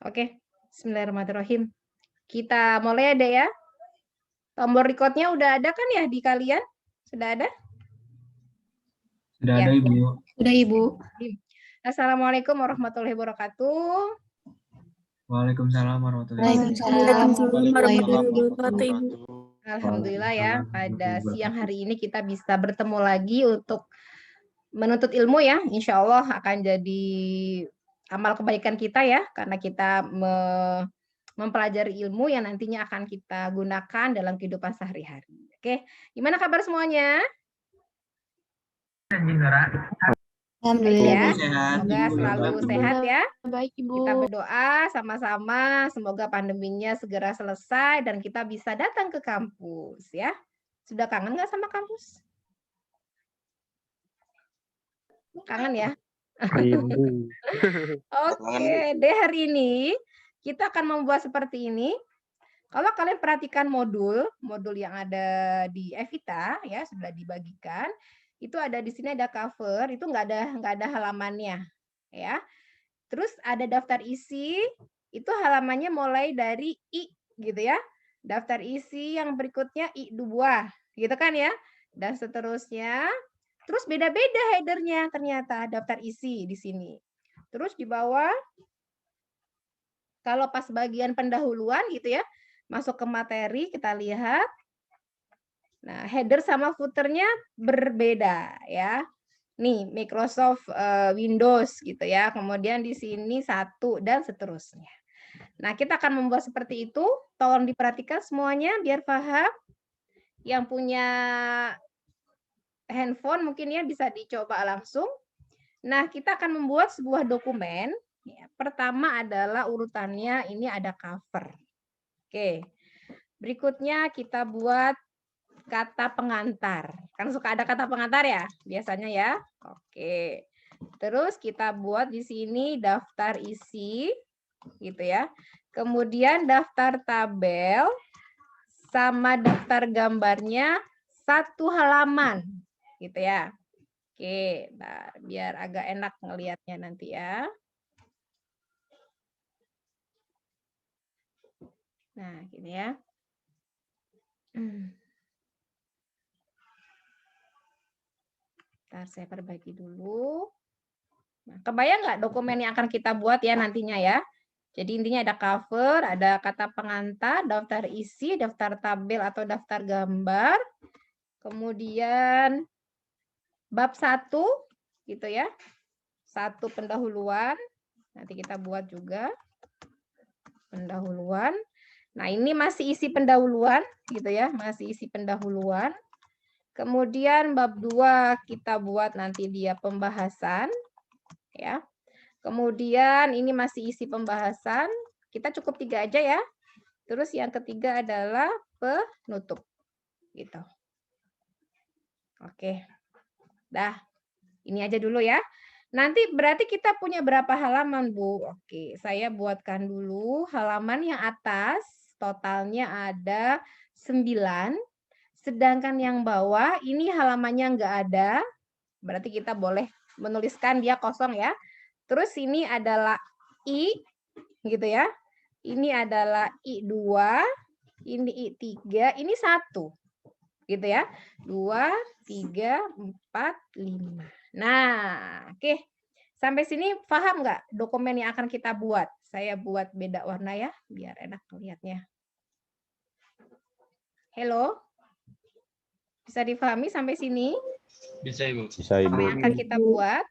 Oke, bismillahirrahmanirrahim. Kita mulai ada ya. Tombol record-nya udah ada kan ya di kalian? Sudah ada? Sudah Ya. ada Ibu. Sudah Ibu. Assalamualaikum warahmatullahi wabarakatuh. Waalaikumsalam warahmatullahi Waalaikumsalam. Alhamdulillah ya, pada siang hari ini kita bisa bertemu lagi untuk menuntut ilmu ya. Insya Allah akan jadi amal kebaikan kita ya, karena kita mempelajari ilmu yang nantinya akan kita gunakan dalam kehidupan sehari-hari. Oke, gimana kabar semuanya? Alhamdulillah. Ya, semoga selalu sehat ya. Baik Ibu. Kita berdoa sama-sama semoga pandeminya segera selesai dan kita bisa datang ke kampus ya. Sudah kangen nggak sama kampus? Kangen ya? Oke, deh hari ini kita akan membuat seperti ini. Kalau kalian perhatikan modul yang ada di Evita ya, sudah dibagikan. Itu ada di sini ada cover, itu nggak ada halamannya ya. Terus ada daftar isi, itu halamannya mulai dari I gitu ya. Daftar isi yang berikutnya I2 gitu kan ya. Dan seterusnya. Terus beda-beda headernya ternyata daftar isi di sini. Terus di bawah kalau pas bagian pendahuluan gitu ya, masuk ke materi kita lihat. Nah, header sama footernya berbeda ya. Nih, Microsoft Windows gitu ya. Kemudian di sini satu dan seterusnya. Nah, kita akan membuat seperti itu. Tolong diperhatikan semuanya biar paham. Yang punya handphone mungkin ya bisa dicoba langsung. Nah, kita akan membuat sebuah dokumen. Pertama adalah urutannya ini ada cover. Oke. Berikutnya kita buat kata pengantar. Kan suka ada kata pengantar ya, biasanya ya. Oke. Terus kita buat di sini daftar isi gitu ya. Kemudian daftar tabel sama daftar gambarnya 1 halaman gitu ya. Oke, nah, biar agak enak ngelihatnya nanti ya. Nah, gini ya. Ntar saya perbaiki dulu. Nah, kebayang nggak dokumen yang akan kita buat ya nantinya ya? Jadi intinya ada cover, ada kata pengantar, daftar isi, daftar tabel atau daftar gambar. Kemudian bab 1 gitu ya. 1 pendahuluan. Nanti kita buat juga pendahuluan. Nah, ini masih isi pendahuluan gitu ya, masih isi pendahuluan. Kemudian bab 2 kita buat nanti dia pembahasan ya. Kemudian ini masih isi pembahasan. Kita cukup 3 aja ya. Terus yang ketiga adalah penutup. Gitu. Oke. Dah. Ini aja dulu ya. Nanti berarti kita punya berapa halaman, Bu? Oke, saya buatkan dulu halaman yang atas. Totalnya ada 9. Sedangkan yang bawah ini halamannya nggak ada. Berarti kita boleh menuliskan dia kosong ya. Terus ini adalah I gitu ya. Ini adalah I2, ini I3, ini 1. Gitu ya. 2, 3, 4, 5. Nah, oke. Sampai sini paham nggak dokumen yang akan kita buat? Saya buat beda warna ya, biar enak melihatnya. Halo? Bisa difahami sampai sini? Bisa Ibu. Bisa Ibu. Apa yang akan kita buat?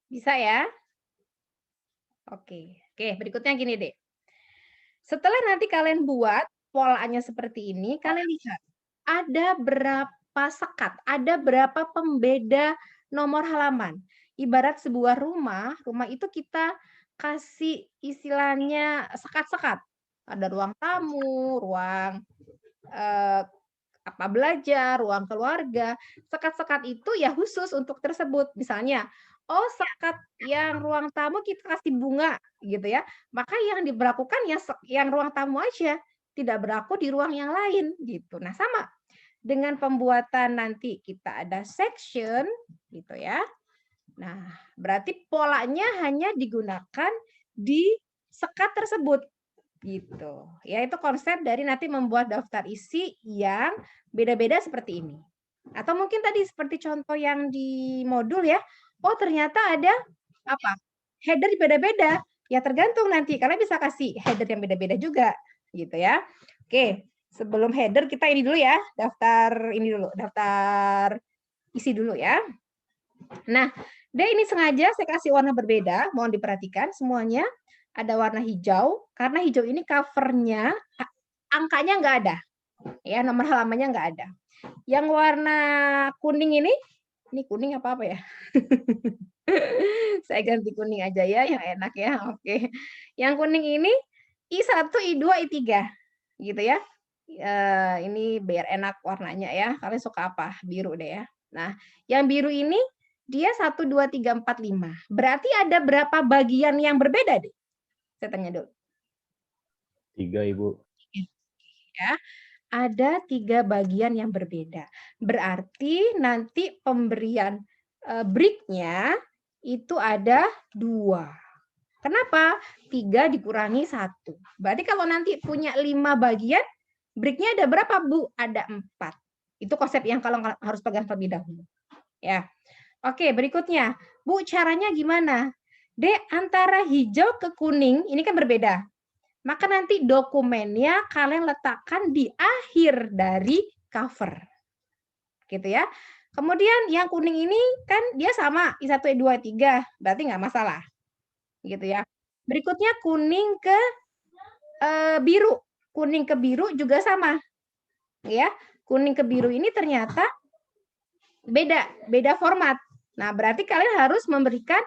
Bisa ya? Oke. Oke, berikutnya gini deh. Setelah nanti kalian buat polanya seperti ini, kalian lihat ada berapa sekat, ada berapa pembeda nomor halaman. Ibarat sebuah rumah itu kita kasih istilahnya sekat-sekat. Ada ruang tamu, ruang belajar, ruang keluarga. Sekat-sekat itu ya khusus untuk tersebut. Misalnya, oh sekat yang ruang tamu kita kasih bunga gitu ya. Maka yang diberlakukan ya yang ruang tamu aja, tidak berlaku di ruang yang lain gitu. Nah, sama dengan pembuatan nanti kita ada section gitu ya. Nah, berarti polanya hanya digunakan di sekat tersebut gitu. Ya, itu konsep dari nanti membuat daftar isi yang beda-beda seperti ini. Atau mungkin tadi seperti contoh yang di modul ya. Oh, ternyata ada apa? Header beda-beda. Ya tergantung nanti karena bisa kasih header yang beda-beda juga gitu ya. Oke, sebelum header kita ini dulu ya, daftar isi dulu ya. Nah, ini sengaja saya kasih warna berbeda, mohon diperhatikan semuanya. Ada warna hijau, karena hijau ini covernya angkanya nggak ada. Ya, nomor halamannya nggak ada. Yang warna kuning ini kuning apa ya? Saya ganti kuning aja ya, yang enak ya. Oke. Yang kuning ini I1, I2, I3. Gitu ya. Ini biar enak warnanya ya. Kalian suka apa? Biru deh ya. Nah, yang biru ini dia 1, 2, 3, 4, 5. Berarti ada berapa bagian yang berbeda deh? Saya tanya dulu. 3, Ibu. Ya, ada 3 bagian yang berbeda. Berarti nanti pemberian break-nya itu ada 2. Kenapa? 3 dikurangi 1. Berarti kalau nanti punya 5 bagian, break-nya ada berapa, Bu? Ada 4. Itu konsep yang kalau harus pegang terlebih dahulu. Ya. Oke, berikutnya. Bu, caranya gimana? Antara hijau ke kuning, ini kan berbeda. Maka nanti dokumennya kalian letakkan di akhir dari cover. Gitu ya. Kemudian yang kuning ini kan dia sama, I1, I2, I3, berarti nggak masalah. Gitu ya. Berikutnya kuning ke biru. Kuning ke biru juga sama. Ya. Kuning ke biru ini ternyata beda format. Nah, berarti kalian harus memberikan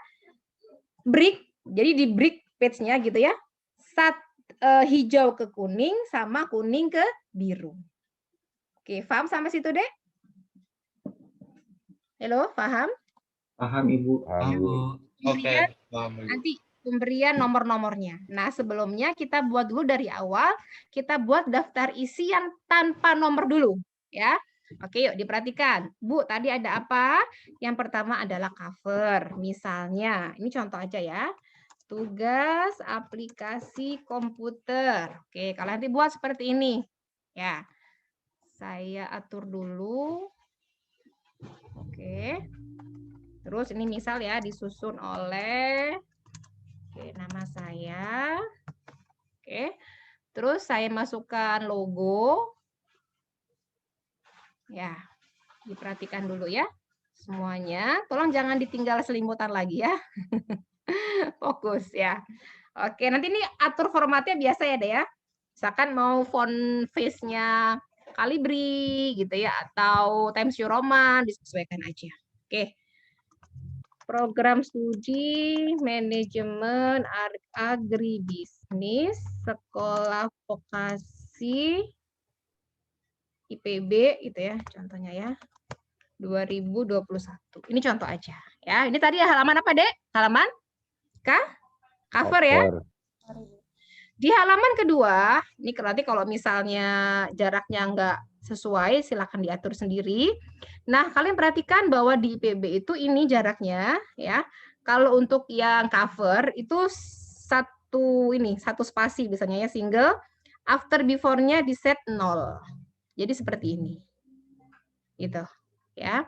break. Jadi di break page-nya gitu ya. Hijau ke kuning sama kuning ke biru. Oke, paham sampai situ, Dek? Halo, paham? Paham, Ibu. Paham, Bu. Oke. Nanti pemberian nomor-nomornya. Nah, sebelumnya kita buat dulu dari awal, kita buat daftar isi yang tanpa nomor dulu, ya. Oke, yuk diperhatikan. Bu, tadi ada apa? Yang pertama adalah cover. Misalnya, ini contoh aja ya. Tugas aplikasi komputer. Oke, kalau nanti buat seperti ini. Ya. Saya atur dulu. Oke. Terus ini misal ya disusun oleh nama saya. Oke. Terus saya masukkan logo. Ya. Diperhatikan dulu ya. Semuanya. Tolong jangan ditinggal selimutan lagi ya. Fokus ya. Oke, nanti ini atur formatnya biasa ya, Dea. Misalkan mau font face-nya Calibri gitu ya atau Times New Roman disesuaikan aja. Oke. Program studi manajemen agribisnis sekolah vokasi IPB gitu ya contohnya ya. 2021. Ini contoh aja ya. Ini tadi halaman apa, Dek? Halaman cover ya. Di halaman kedua, ini nanti kalau misalnya jaraknya nggak sesuai, silakan diatur sendiri. Nah, kalian perhatikan bahwa di IPB itu ini jaraknya ya. Kalau untuk yang cover itu satu spasi biasanya ya single. After before-nya di set 0. Jadi seperti ini. Gitu. Ya.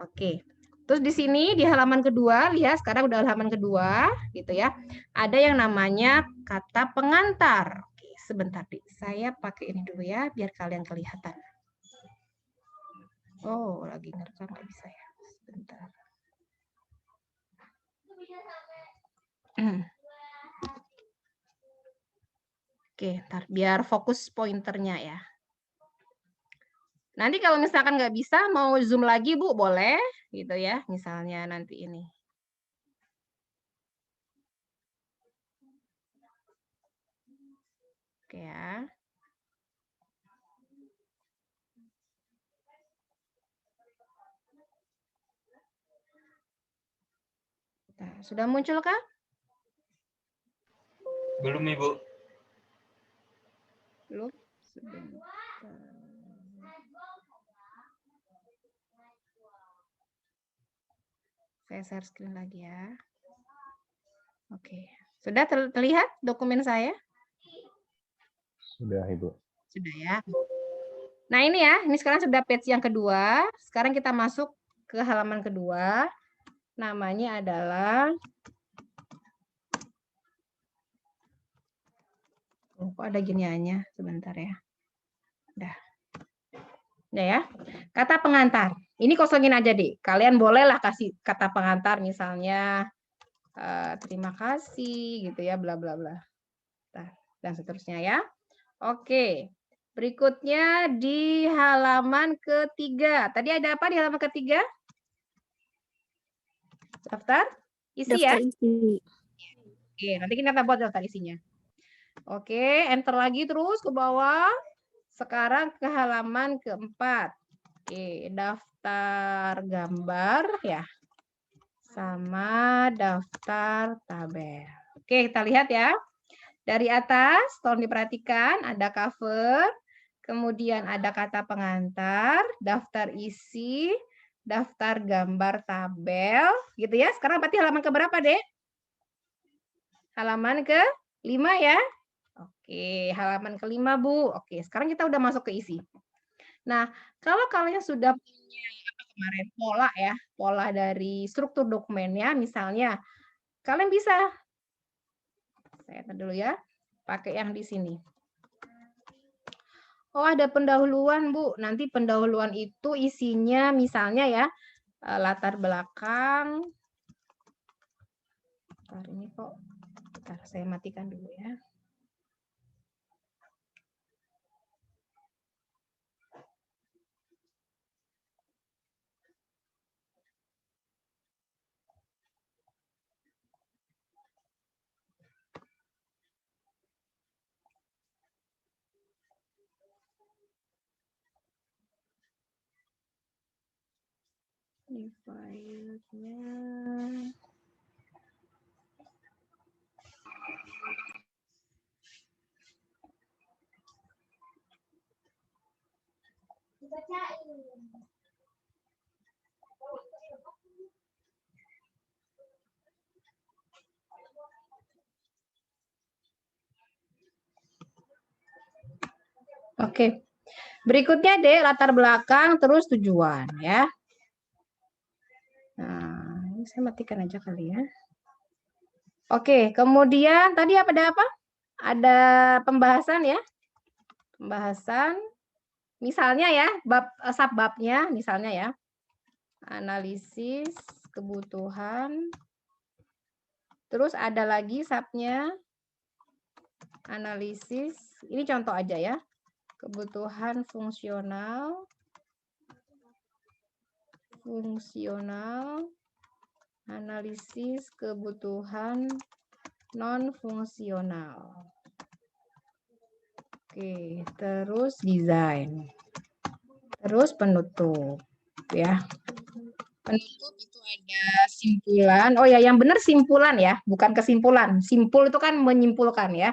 Oke. Terus di sini di halaman kedua, lihat sekarang udah halaman kedua gitu ya. Ada yang namanya kata pengantar. Oke, sebentar, Dik. Saya pakai ini dulu ya biar kalian kelihatan. Oh, lagi ngerekam nggak bisa ya. Sebentar. Oke, ntar biar fokus pointernya ya. Nanti kalau misalkan nggak bisa mau zoom lagi, Bu, boleh gitu ya. Misalnya nanti ini. Oke ya. Nah, sudah muncul kah? Belum, Ibu. Belum. Sebentar. Saya share screen lagi ya. Oke. Sudah terlihat dokumen saya? Sudah, Ibu. Sudah ya. Nah ini ya, ini sekarang sudah page yang kedua. Sekarang kita masuk ke halaman kedua. Namanya adalah, oh, kok ada giniannya? Sebentar ya. Udah. Udah ya. Kata pengantar. Ini kosongin aja deh. Kalian bolehlah kasih kata pengantar misalnya terima kasih gitu ya, bla bla bla. Dan seterusnya ya. Oke. Berikutnya di halaman ketiga. Tadi ada apa di halaman ketiga? Daftar isi ya. Isi. Oke, nanti kita buat daftar isinya. Oke, enter lagi terus ke bawah. Sekarang ke halaman keempat. Oke, daftar gambar ya. Sama daftar tabel. Oke, kita lihat ya. Dari atas, tolong diperhatikan, ada cover, kemudian ada kata pengantar, daftar isi, daftar gambar tabel, gitu ya. Sekarang berarti halaman ke berapa, Dek? Halaman ke-5 ya. Oke, halaman ke-5, Bu. Oke, sekarang kita udah masuk ke isi. Nah, kalau kalian sudah punya kemarin pola ya, pola dari struktur dokumennya, misalnya, kalian bisa, saya lihat dulu ya, pakai yang di sini. Oh, ada pendahuluan, Bu. Nanti pendahuluan itu isinya misalnya ya, latar belakang. Bentar, ini kok. Bentar, saya matikan dulu ya. Ini filenya. Oke. Berikutnya deh latar belakang terus tujuan ya. Nah, ini saya matikan aja kali ya. Oke, kemudian tadi ada apa? Ada pembahasan ya. Pembahasan misalnya ya, bab subbabnya misalnya ya. Analisis kebutuhan. Terus ada lagi subnya analisis. Ini contoh aja ya. Kebutuhan fungsional, analisis kebutuhan non fungsional. Oke, terus desain, terus penutup ya. Penutup itu ada simpulan. Oh ya, yang benar simpulan ya, bukan kesimpulan. Simpul itu kan menyimpulkan ya.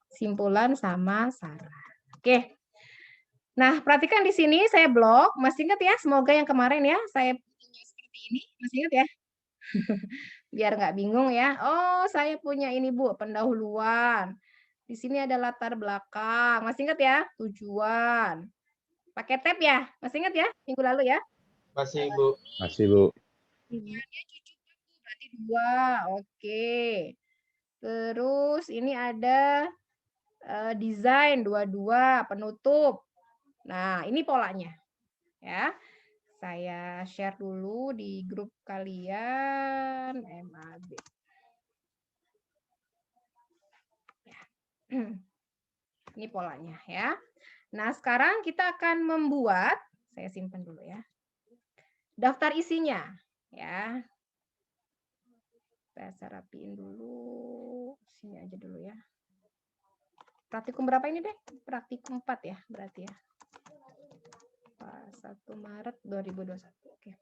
Simpulan sama saran. Oke. Nah, perhatikan di sini saya blok. Masih ingat ya? Semoga yang kemarin ya saya punya seperti ini. Masih ingat ya? Biar nggak bingung ya. Oh, saya punya ini, Bu, pendahuluan. Di sini ada latar belakang. Masih ingat ya? Tujuan. Pakai tab ya? Masih ingat ya? Minggu lalu ya? Masih, Bu. Masih, Bu. Tujuannya cucu, berarti 2. Oke. Terus ini ada desain 22, penutup. Nah, ini polanya. Ya. Saya share dulu di grup kalian MAB. Ya. Ini polanya ya. Nah, sekarang kita akan membuat, saya simpan dulu ya. Daftar isinya ya. Saya rapiin dulu. Sini aja dulu ya. Praktikum berapa ini deh? Praktikum 4 ya, berarti ya. 1 Maret 2021. Oke.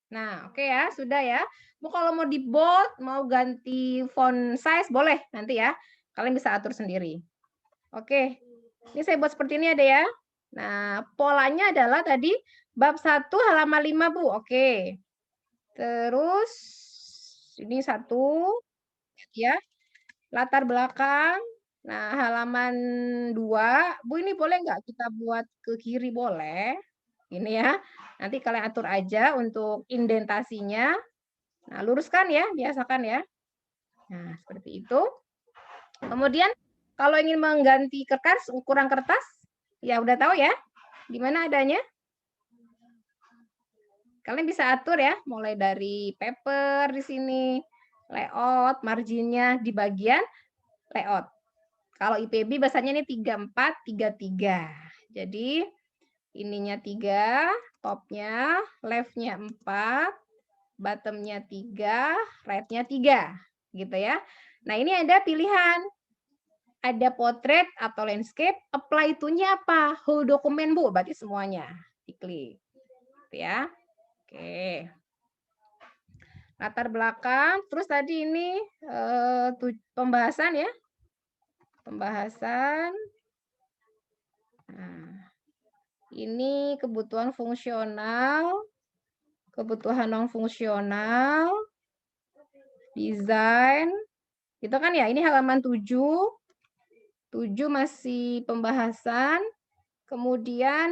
Nah, oke ya, sudah ya. Kalau mau di bold, mau ganti font size boleh nanti ya. Kalian bisa atur sendiri. Oke. Ini saya buat seperti ini ada ya. Nah, polanya adalah tadi bab 1 halaman 5, Bu. Oke. Terus ini 1 ya. Latar belakang. Nah, halaman 2, Bu ini boleh nggak kita buat ke kiri? Boleh. Ini ya. Nanti kalian atur aja untuk indentasinya. Nah, luruskan ya, biasakan ya. Nah, seperti itu. Kemudian kalau ingin mengganti kertas, ukuran kertas, ya udah tahu ya, di mana adanya. Kalian bisa atur ya, mulai dari paper di sini, layout, marginnya di bagian layout. Kalau IPB bahasanya ini 34, 33. Jadi ininya 3, topnya, left-nya 4, bottom-nya 3, right-nya 3. Gitu ya. Nah ini ada pilihan. Ada potret atau landscape, apply to-nya apa? Whole dokumen, Bu, berarti semuanya. Diklik. Gitu ya. Oke. Latar belakang, terus tadi ini pembahasan ya. Pembahasan. Nah, ini kebutuhan fungsional, kebutuhan non fungsional, desain. Itu kan ya, ini halaman 7. 7 masih pembahasan. Kemudian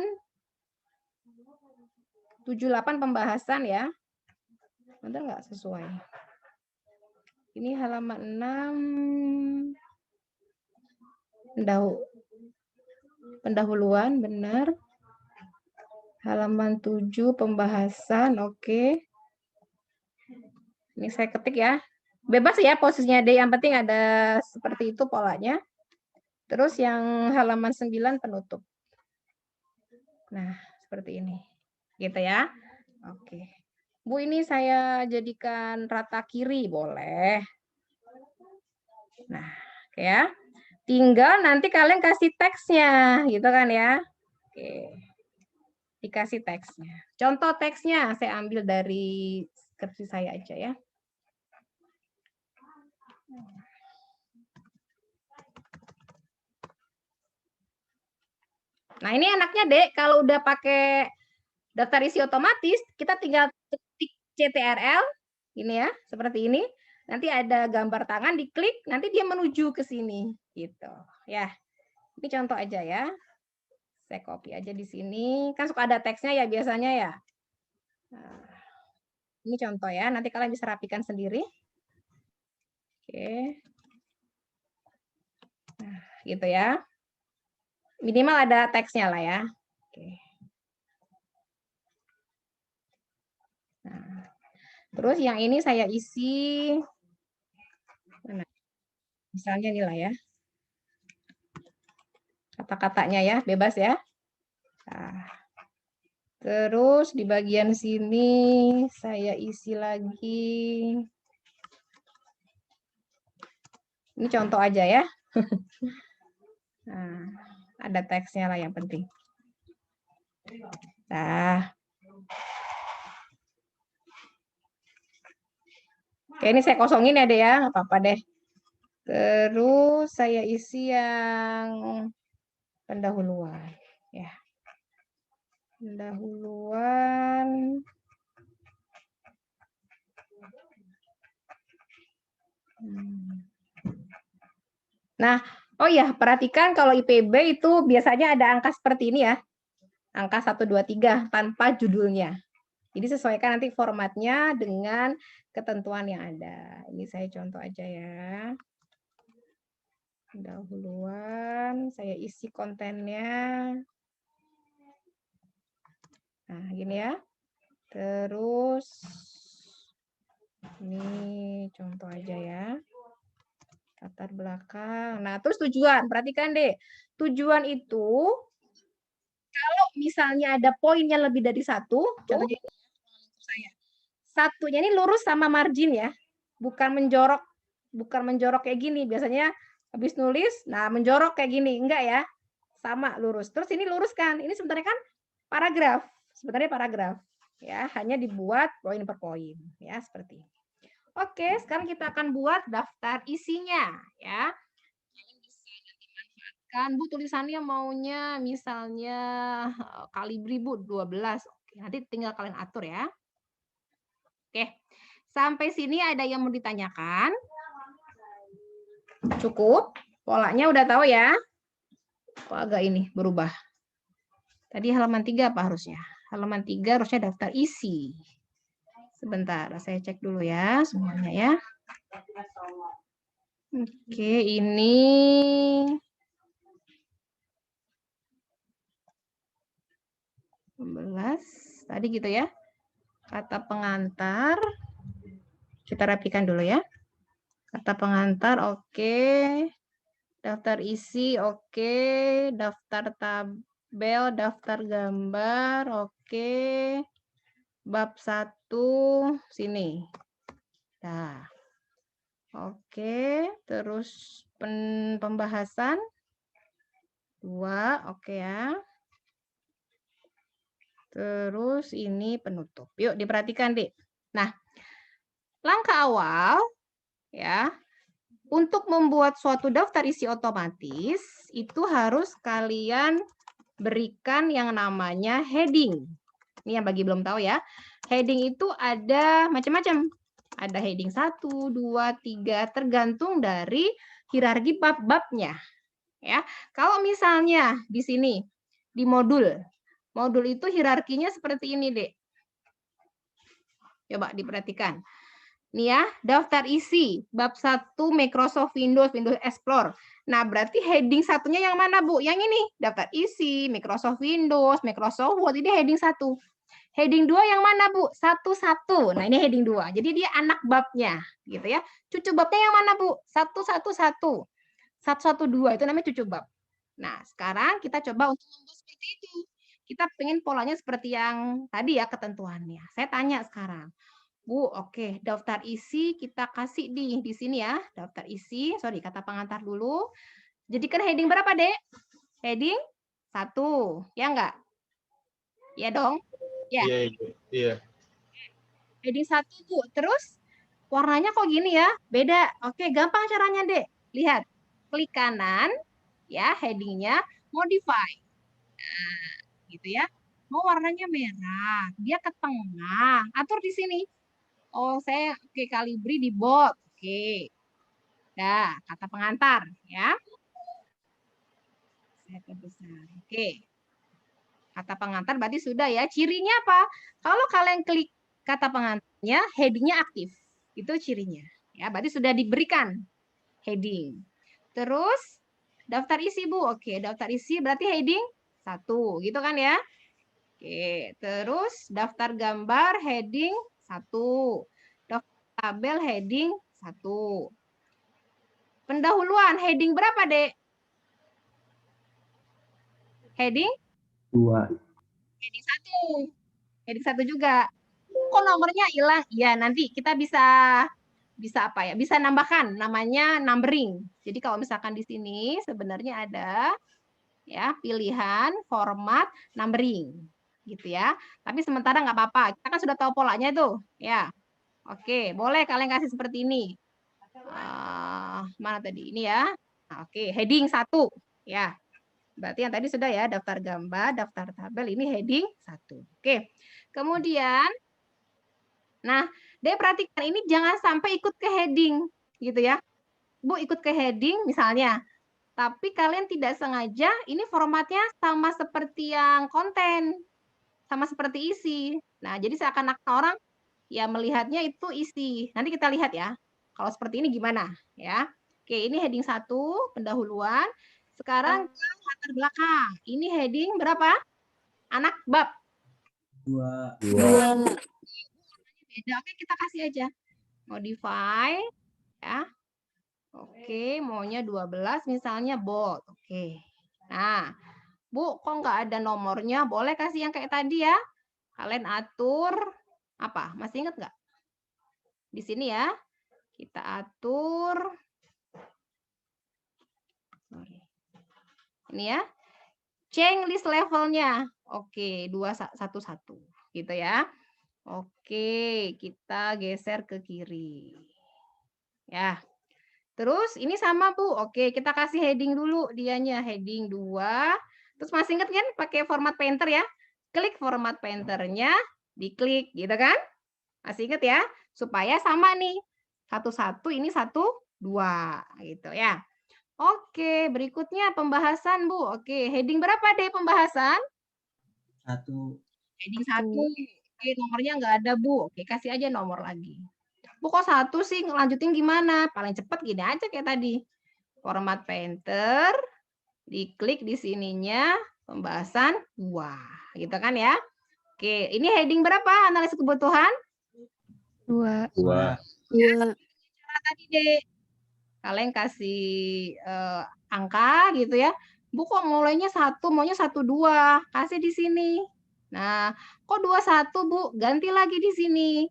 78 pembahasan ya. Benar nggak sesuai? Ini halaman 6. Pendahuluan, benar. Halaman 7 pembahasan, oke. Ini saya ketik ya. Bebas ya posisinya D, yang penting ada seperti itu polanya. Terus yang halaman 9 penutup. Nah, seperti ini. Gitu ya. Oke. Bu, ini saya jadikan rata kiri, boleh. Nah, oke ya. Tinggal nanti kalian kasih teksnya, gitu kan ya. Oke. Dikasih teksnya. Contoh teksnya saya ambil dari skripsi saya aja ya. Nah, ini enaknya, Dek, kalau udah pakai daftar isi otomatis, kita tinggal ketik CTRL, ini ya, seperti ini. Nanti ada gambar tangan, diklik, nanti dia menuju ke sini, gitu. Ya, ini contoh aja ya. Saya copy aja di sini, kan suka ada teksnya ya biasanya ya. Nah, ini contoh ya, nanti kalian bisa rapikan sendiri. Oke. Nah, gitu ya. Minimal ada teksnya lah ya. Oke. Nah, terus yang ini saya isi, mana? Misalnya inilah ya. Kata-katanya ya, bebas ya. Nah, terus di bagian sini saya isi lagi. Ini contoh aja ya. Nah, ada teksnya lah yang penting. Nah. Oke, ini saya kosongin ya, Dek ya, nggak apa-apa deh. Terus saya isi yang pendahuluan. Ya. Pendahuluan. Nah, oh ya, perhatikan kalau IPB itu biasanya ada angka seperti ini ya. Angka 1, 2, 3 tanpa judulnya. Jadi sesuaikan nanti formatnya dengan ketentuan yang ada. Ini saya contoh aja ya. Pendahuluan, saya isi kontennya. Nah, gini ya. Terus ini contoh aja ya. Latar belakang. Nah, terus tujuan. Perhatikan deh. Tujuan itu kalau misalnya ada poinnya lebih dari 1, contohnya saya. Satunya ini lurus sama margin ya. Bukan menjorok kayak gini. Biasanya habis nulis, nah menjorok kayak gini. Enggak ya. Sama lurus. Terus ini luruskan. Ini sebenarnya kan paragraf. Sebenarnya paragraf. Ya, hanya dibuat poin per poin. Ya, seperti ini. Oke, sekarang kita akan buat daftar isinya. Ya. Kalian bisa nanti manfaatkan Kan Bu tulisannya maunya misalnya Calibri Bu 12. Oke, nanti tinggal kalian atur ya. Oke. Sampai sini ada yang mau ditanyakan? Cukup? Polanya udah tahu ya? Kok agak ini berubah? Tadi halaman 3 apa harusnya? Halaman 3 harusnya daftar isi. Sebentar, saya cek dulu ya semuanya ya. Oke, ini 11 tadi gitu ya. Kata pengantar. Kita rapikan dulu ya. Kata pengantar oke. Daftar isi oke. Daftar tabel, daftar gambar oke. Bab 1 sini. Nah. Oke, terus pembahasan 2 oke ya. Terus ini penutup. Yuk diperhatikan, Dik. Nah, langkah awal ya, untuk membuat suatu daftar isi otomatis itu harus kalian berikan yang namanya heading. Ini yang bagi belum tahu ya. Heading itu ada macam-macam. Ada heading 1, 2, 3 tergantung dari hierarki bab-babnya. Ya. Kalau misalnya di sini di modul itu hierarkinya seperti ini, Dek. Coba diperhatikan. Nih ya, daftar isi bab 1 Microsoft Windows Explorer. Nah, berarti heading satunya yang mana, Bu? Yang ini, daftar isi Microsoft Windows, Microsoft Word, ini heading 1. Heading 2 yang mana, Bu? 1-1. Nah, ini heading 2. Jadi dia anak babnya, gitu ya. Cucu babnya yang mana, Bu? 1-1-1. 1-1-2 itu namanya cucu bab. Nah, sekarang kita coba untuk membuat seperti itu. Kita pengen polanya seperti yang tadi ya ketentuannya. Saya tanya sekarang. Bu, oke, daftar isi kita kasih di sini ya. Daftar isi, sorry, kata pengantar dulu. Jadikan heading berapa, Dek? Heading 1, ya enggak? Ya dong? Ya. Iya, Ibu. Iya. Heading 1, Bu. Terus warnanya kok gini ya? Beda. Oke, gampang caranya, Dek. Lihat. Klik kanan, ya, headingnya modify. Nah, gitu ya. Mau warnanya merah, dia ke tengah. Atur di sini. Oh, saya oke Calibri di bold. Oke. Dah, kata pengantar ya. Saya perbesar. Oke. Kata pengantar berarti sudah ya. Cirinya apa? Kalau kalian klik kata pengantarnya, headingnya aktif. Itu cirinya. Ya, berarti sudah diberikan heading. Terus daftar isi, Bu. Oke, daftar isi berarti heading 1, gitu kan ya? Oke, terus daftar gambar heading 1. Daftar tabel heading 1. Pendahuluan heading berapa, Dek? Heading 2. Heading 1. Heading 1 juga. Kok nomornya hilang? Ya, nanti kita bisa apa ya? Bisa nambahkan namanya numbering. Jadi kalau misalkan di sini sebenarnya ada ya pilihan format numbering gitu ya. Tapi sementara nggak apa-apa. Kita kan sudah tahu polanya tuh, ya. Oke, boleh kalian kasih seperti ini. Mana tadi? Ini ya. Nah, oke, heading 1 ya. Berarti yang tadi sudah ya, daftar gambar, daftar tabel, ini heading 1. Oke. Kemudian nah, Dek perhatikan ini jangan sampai ikut ke heading gitu ya. Bu ikut ke heading misalnya. Tapi kalian tidak sengaja ini formatnya sama seperti yang konten. Sama seperti isi. Nah, jadi seakan-akan orang ya melihatnya itu isi. Nanti kita lihat ya. Kalau seperti ini gimana ya. Oke, ini heading 1, pendahuluan. Sekarang ke latar belakang. Ini heading berapa? Anak bab. 2. Beda. Oke, kita kasih aja. Modify ya. Oke, maunya 12 misalnya bold. Oke. Nah, Bu, kok nggak ada nomornya? Boleh kasih yang kayak tadi ya. Kalian atur apa? Masih ingat nggak? Di sini ya. Kita atur. Sorry. Ini ya. Change list levelnya. Oke, 211 gitu ya. Oke, kita geser ke kiri. Ya. Terus ini sama Bu. Oke, kita kasih heading dulu dianya. Heading 2. Terus masih ingat kan pakai format painter ya? Klik format painternya, diklik gitu kan? Masih ingat ya? Supaya sama nih. 1-1 ini 1-2 gitu ya. Oke, berikutnya pembahasan Bu. Oke, heading berapa deh pembahasan? 1. Heading 1. Oke, nomornya nggak ada Bu. Oke, kasih aja nomor lagi. Bu kok 1 sih, ngelanjutin gimana? Paling cepat gini aja kayak tadi. Format painter, diklik di sininya, pembahasan 2. Gitu kan ya? Oke, ini heading berapa? Analisis kebutuhan? 2. 2. 2. Cara tadi deh. Kalian kasih angka gitu ya. Bu kok mulainya 1, maunya 1-2. Kasih di sini. Nah, kok 2-1 Bu? Ganti lagi di sini.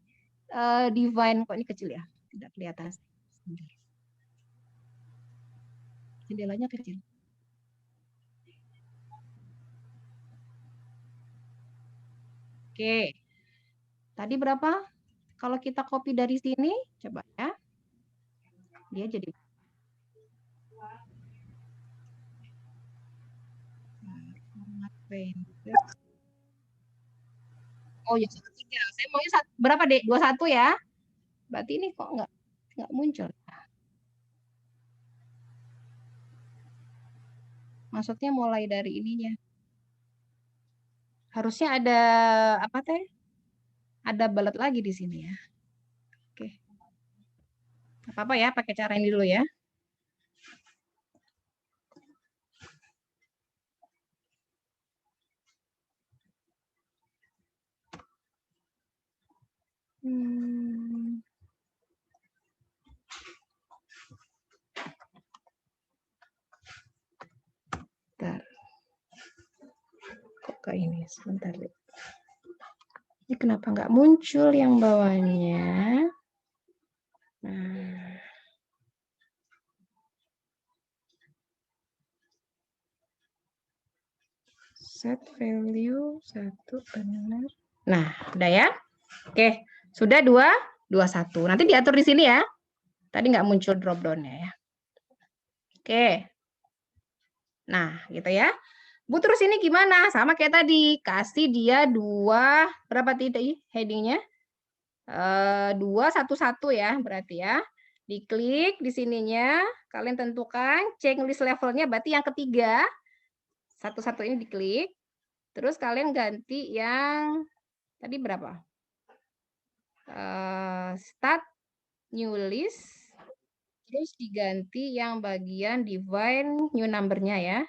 Divine, kok ini kecil ya? Tidak kelihatan. Jendelanya kecil. Oke. Tadi berapa? Kalau kita copy dari sini, coba ya. Dia jadi format painter. Oh ya, 1-3. Saya maunya berapa deh? 21 ya. Berarti ini kok nggak muncul. Maksudnya mulai dari ininya. Harusnya ada apa teh? Ada balet lagi di sini ya. Oke. Apa-apa ya, pakai cara ini dulu ya. Bentar. Kok kayak ini? Sebentar deh. Ini kenapa nggak muncul yang bawahnya? Nah. Set value 1 benar. Nah, udah ya. Oke, sudah 2-1. Nanti diatur di sini ya. Tadi nggak muncul drop down-nya ya. Oke. Nah, gitu ya. Bu, terus ini gimana? Sama kayak tadi. Kasih dia 2, berapa tadi headingnya? 2-1-1 ya, berarti ya. Diklik di sininya. Kalian tentukan checklist levelnya, berarti yang ketiga. 1-1 ini diklik. Terus kalian ganti yang tadi berapa? Start new list. Terus diganti yang bagian define new number-nya ya.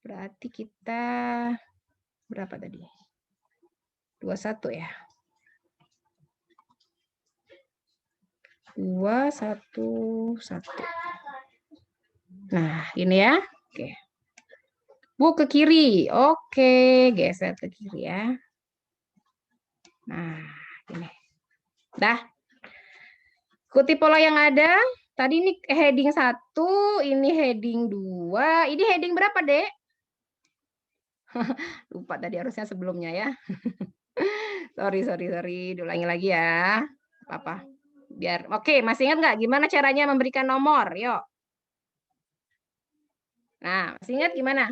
Berarti kita berapa tadi? 21 ya. 2-1-1. Nah, ini ya. Oke. Bu ke kiri. Oke, geser ke kiri ya. Nah, ini. Dah. Ikuti pola yang ada. Tadi ini heading 1, ini heading 2. Ini heading berapa, Dek? Lupa tadi harusnya sebelumnya ya. Sorry. Diulangi lagi ya. Apa? Biar oke, masih ingat nggak gimana caranya memberikan nomor? Yuk. Nah, masih ingat gimana?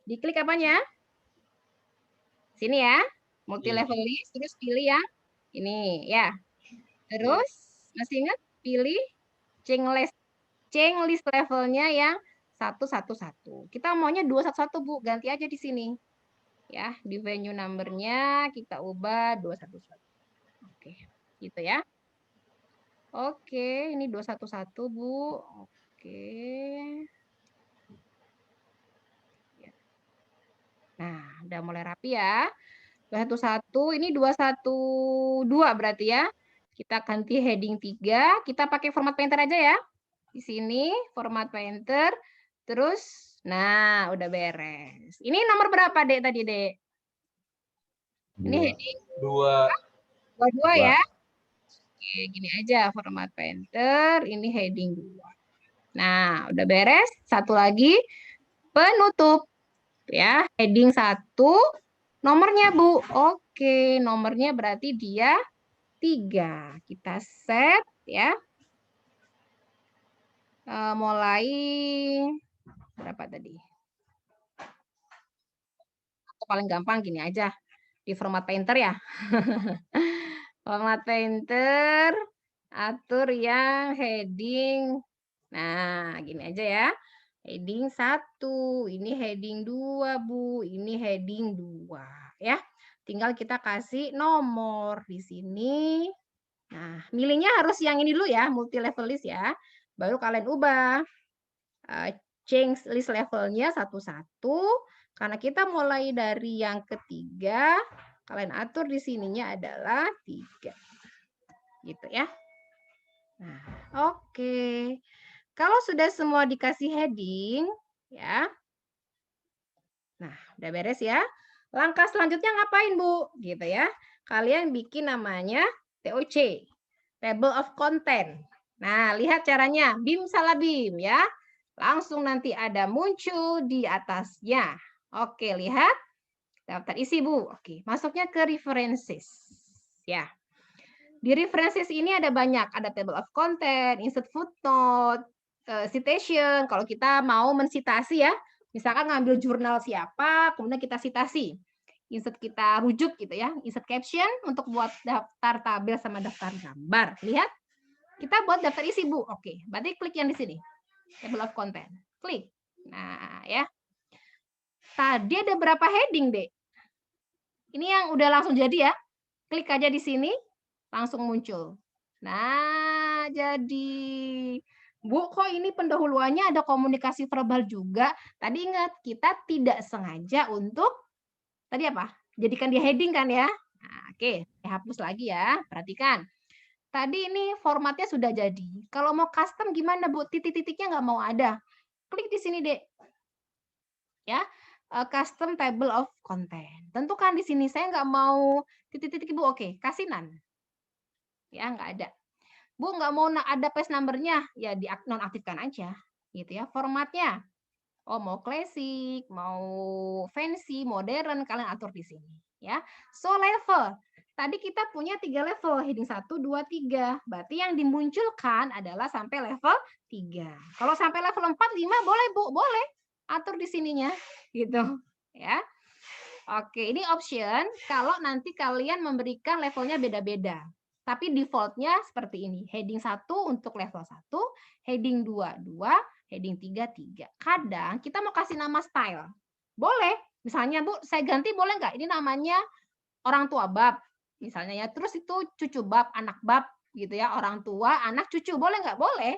Diklik apanya? Sini ya. Multi level list, terus pilih yang ini ya. Terus masih ingat pilih change list levelnya yang 1-1-1. Kita maunya 2-1-1 Bu, ganti aja di sini. Ya, di venue number-nya kita ubah 2-1-1. Oke, gitu ya. Oke, ini 2-1-1 Bu. Oke. Nah, udah mulai rapi ya. 2-1-1, ini 2-1-2 berarti ya. Kita ganti heading 3, kita pakai format painter aja ya. Di sini format painter, terus nah udah beres. Ini nomor berapa Dek tadi Dek? Ini heading 2 ya. Oke, gini aja format painter, ini heading 2. Nah, udah beres. Satu lagi penutup. Ya, heading 1 nomornya Bu. Oke, nomornya berarti dia 3. Kita set ya. mulai berapa tadi? Atau paling gampang gini aja, di format Painter ya. Format Painter, atur yang heading. Nah, gini aja ya. Heading 1, ini heading 2, Bu. Ini heading 2, ya. Tinggal kita kasih nomor di sini. Nah, milihnya harus yang ini dulu ya, multi level list ya. Baru kalian ubah. Change list levelnya satu-satu. Karena kita mulai dari yang ketiga, kalian atur di sininya adalah 3. Gitu ya. Nah, oke. Kalau sudah semua dikasih heading, ya. Nah, udah beres ya. Langkah selanjutnya ngapain, Bu? Gitu ya. Kalian bikin namanya TOC, Table of Content. Nah, lihat caranya. Bim salah bim ya. Langsung nanti ada muncul di atasnya. Oke, lihat. Daftar isi, Bu. Oke, masuknya ke references. Ya. Di references ini ada banyak. Ada table of content, insert footnote, citation. Kalau kita mau mensitasi ya. Misalkan ngambil jurnal siapa, kemudian kita sitasi. Insert kita rujuk gitu ya. Insert caption untuk buat daftar tabel sama daftar gambar. Lihat. Kita buat daftar isi, Bu. Oke, berarti klik yang di sini. Table of content. Klik. Nah, ya. Tadi ada berapa heading, Dek? Ini yang udah langsung jadi ya. Klik aja di sini, langsung muncul. Nah, jadi. Bu, kok ini pendahuluannya ada komunikasi verbal juga? Tadi ingat, kita tidak sengaja untuk, tadi apa? Jadikan dia heading kan ya? Nah, oke, hapus lagi ya. Perhatikan. Tadi ini formatnya sudah jadi. Kalau mau custom gimana, Bu? Titik-titiknya nggak mau ada. Klik di sini, Dek. Ya, custom table of content. Tentukan di sini, saya nggak mau titik-titik, Bu. Oke, kasih none. Ya, nggak ada. Bu, nggak mau ada page number-nya, ya nonaktifkan aja. Gitu ya, formatnya. Oh, mau klasik, mau fancy, modern, kalian atur di sini. Ya, so level. Tadi kita punya 3 level, heading 1, 2, 3. Berarti yang dimunculkan adalah sampai level 3. Kalau sampai level 4, 5 boleh, Bu, boleh. Atur di sininya, gitu. Ya. Oke, ini option kalau nanti kalian memberikan levelnya beda-beda. Tapi defaultnya seperti ini. Heading 1 untuk level 1, heading 2, 2, heading 3, 3. Kadang kita mau kasih nama style. Boleh. Misalnya, Bu, saya ganti boleh nggak? Ini namanya orang tua bab. Misalnya ya. Terus itu cucu bab, anak bab gitu ya. Orang tua, anak, cucu. Boleh nggak? Boleh.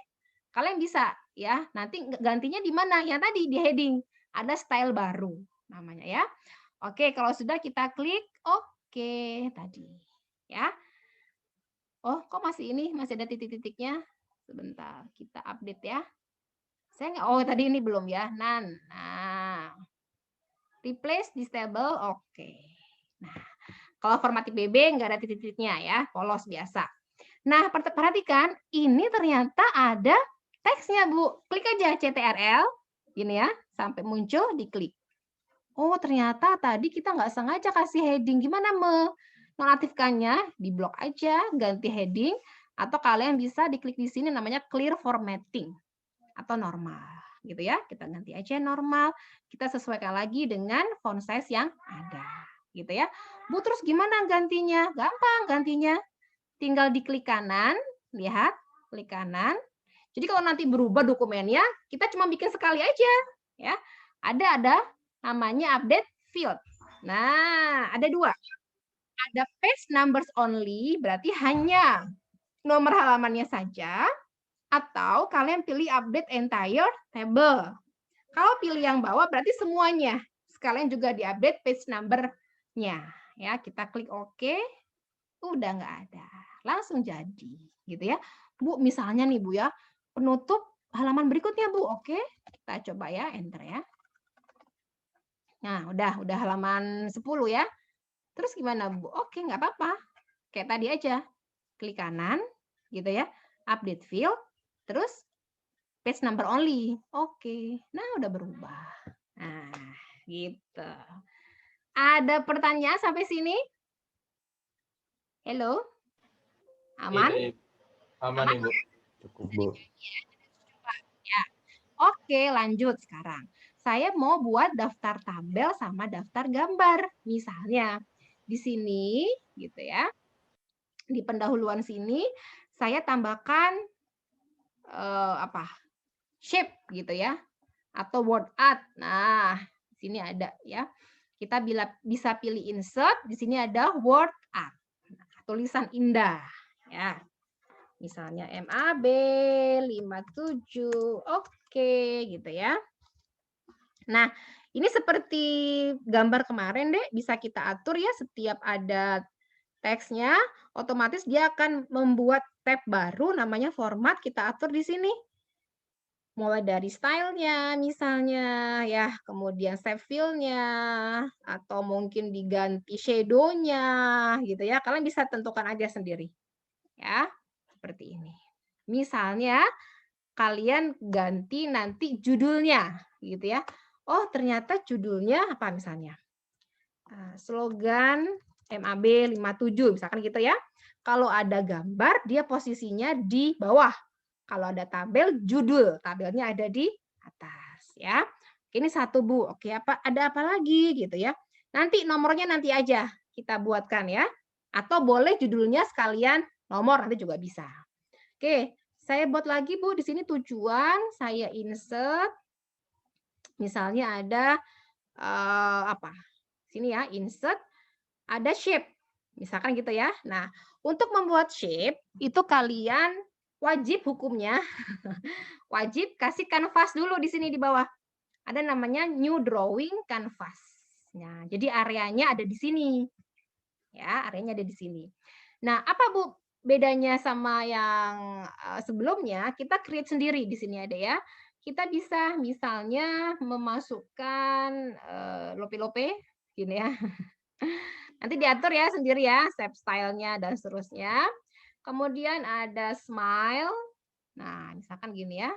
Kalian bisa ya. Nanti gantinya di mana? Yang tadi di heading. Ada style baru namanya ya. Oke, kalau sudah kita klik oke tadi. Ya. Oh, kok masih ini? Masih ada titik-titiknya? Sebentar, kita update ya. Saya nggak, oh tadi ini belum ya. Nah, replace this table, oke. Nah, kalau format BB nggak ada titik-titiknya ya, polos biasa. Nah, perhatikan, ini ternyata ada teksnya, Bu. Klik aja CTRL, ini ya, sampai muncul, diklik. Oh, ternyata tadi kita nggak sengaja kasih heading. Gimana menonaktifkannya? Di blok aja, ganti heading. Atau kalian bisa diklik di sini namanya clear formatting. Atau normal. Gitu ya. Kita ganti aja normal. Kita sesuaikan lagi dengan font size yang ada. Gitu ya. Bu, terus gimana gantinya? Gampang gantinya. Tinggal diklik kanan. Lihat, klik kanan. Jadi kalau nanti berubah dokumennya, kita cuma bikin sekali aja. Ya, ada namanya update field. Nah, ada 2. Ada page numbers only, berarti hanya nomor halamannya saja, atau kalian pilih update entire table. Kalau pilih yang bawah, berarti semuanya. Sekalian juga diupdate page number-nya. Ya, kita klik OK. Udah nggak ada. Langsung jadi. Gitu ya. Bu, misalnya nih Bu ya, penutup halaman berikutnya Bu. Oke, kita coba ya, enter ya. Nah, udah halaman 10 ya. Terus gimana, Bu? Oke, nggak apa-apa. Kayak tadi aja. Klik kanan, gitu ya. Update field, terus page number only. Oke. Nah, udah berubah. Nah, gitu. Ada pertanyaan sampai sini? Hello? Aman? Aman, Ibu. Cukup, Bu. Oke, lanjut sekarang. Saya mau buat daftar tabel sama daftar gambar. Misalnya di sini gitu ya. Di pendahuluan sini saya tambahkan apa? Shape gitu ya. Atau word art. Nah, di sini ada ya. Kita bisa pilih insert, di sini ada word art. Tulisan indah ya. Misalnya MAB 57. Oke, gitu ya. Nah, ini seperti gambar kemarin deh, bisa kita atur ya setiap ada teksnya, otomatis dia akan membuat tab baru namanya format, kita atur di sini. Mulai dari stylenya misalnya ya, kemudian save fill-nya, atau mungkin diganti shadow-nya gitu ya, kalian bisa tentukan aja sendiri. Ya, seperti ini. Misalnya kalian ganti nanti judulnya gitu ya. Oh, ternyata judulnya apa misalnya? Slogan MAB 57 misalkan gitu ya. Kalau ada gambar dia posisinya di bawah. Kalau ada tabel judul, tabelnya ada di atas ya. Ini satu Bu. Oke, ada apa lagi gitu ya. Nanti nomornya nanti aja kita buatkan ya. Atau boleh judulnya sekalian nomor nanti juga bisa. Oke, saya buat lagi Bu di sini tujuan, saya insert misalnya ada apa? Sini ya, insert ada shape. Misalkan gitu ya. Nah, untuk membuat shape itu kalian wajib hukumnya wajib kasih kanvas dulu di sini di bawah. Ada namanya new drawing canvas. Nah, jadi areanya ada di sini. Ya, areanya ada di sini. Nah, apa Bu bedanya sama yang sebelumnya? Kita create sendiri di sini ada ya. Kita bisa misalnya memasukkan lope-lope gini ya. Nanti diatur ya sendiri ya, shape style-nya dan seterusnya. Kemudian ada smile. Nah, misalkan gini ya.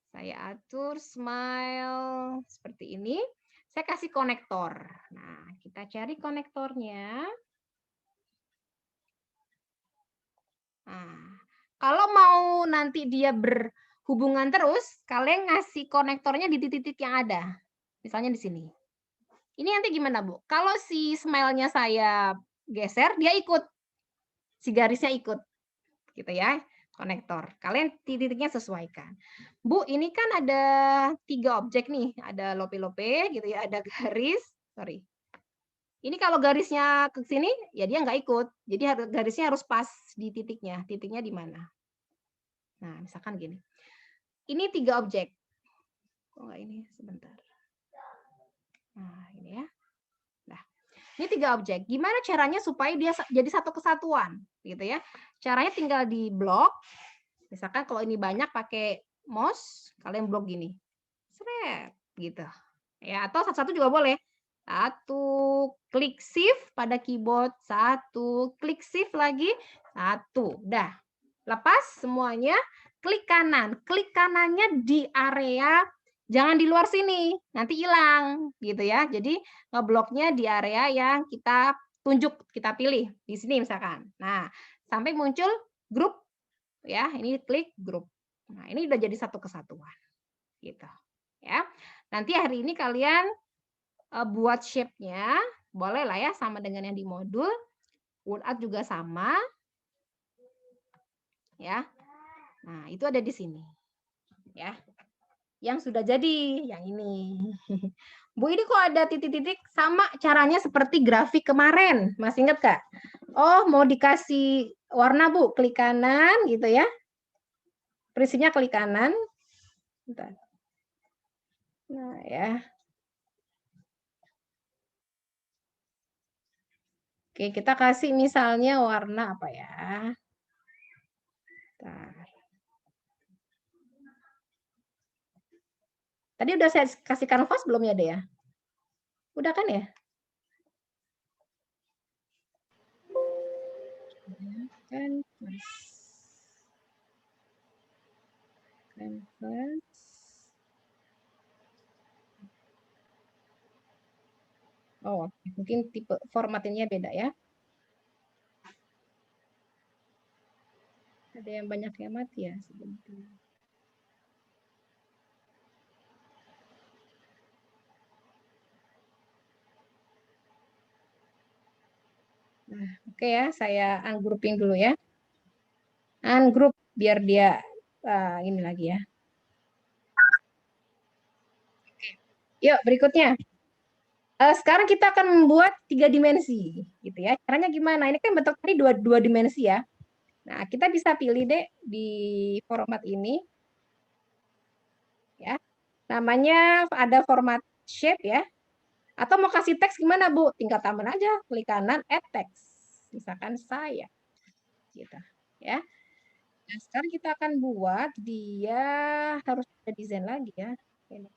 Saya atur smile seperti ini. Saya kasih konektor. Nah, kita cari konektornya. Nah, kalau mau nanti dia berhubungan terus, kalian ngasih konektornya di titik-titik yang ada. Misalnya di sini. Ini nanti gimana, Bu? Kalau si smile-nya saya geser, dia ikut. Si garisnya ikut. Gitu ya, konektor. Kalian titik-titiknya sesuaikan. Bu, ini kan ada 3 objek nih. Ada lope-lope gitu ya, ada garis. Sorry. Ini kalau garisnya ke sini, ya dia nggak ikut. Jadi garisnya harus pas di titiknya. Titiknya di mana? Nah, misalkan gini. Ini 3 objek. Kok nggak ini? Sebentar. Nah, ini ya. Nah, ini 3 objek. Gimana caranya supaya dia jadi satu kesatuan? Gitu ya. Caranya tinggal di blok. Misalkan kalau ini banyak pakai mouse, kalian blok gini. Seret, gitu. Ya, atau satu-satu juga boleh. 1, klik shift pada keyboard, 1, klik shift lagi, 1. Dah. Lepas semuanya, klik kanan. Klik kanannya di area, jangan di luar sini, nanti hilang gitu ya. Jadi ngebloknya di area yang kita tunjuk, kita pilih di sini misalkan. Nah, sampai muncul grup ya, ini klik grup. Nah, ini udah jadi satu kesatuan. Gitu. Ya. Nanti hari ini kalian buat shape-nya, boleh lah ya sama dengan yang di modul. Word art juga sama. Ya. Nah, itu ada di sini. Ya. Yang sudah jadi, yang ini. Bu, ini kok ada titik-titik sama caranya seperti grafik kemarin. Masih ingat Kak? Oh, mau dikasih warna Bu, klik kanan gitu ya. Prinsipnya klik kanan. Bentar. Nah, ya. Oke, kita kasih misalnya warna apa ya? Bentar. Tadi udah saya kasih kanvas belum ya, Dea? Udah kan ya? Kanvas. Kanvas. Oh, mungkin tipe formatnya beda ya. Ada yang banyak yang mati ya sebentar. Nah, oke ya, saya ungrouping dulu ya. Ungroup biar dia ini lagi ya. Yuk, berikutnya. Sekarang kita akan membuat 3 dimensi, gitu ya. Caranya gimana? Ini kan bentuk tadi dua dimensi ya. Nah, kita bisa pilih deh di format ini, ya. Namanya ada format shape ya. Atau mau kasih teks gimana Bu? Tinggal tambah aja, klik kanan, add text. Misalkan saya, gitu, ya. Nah, sekarang kita akan buat dia harus ada desain lagi ya. Ini.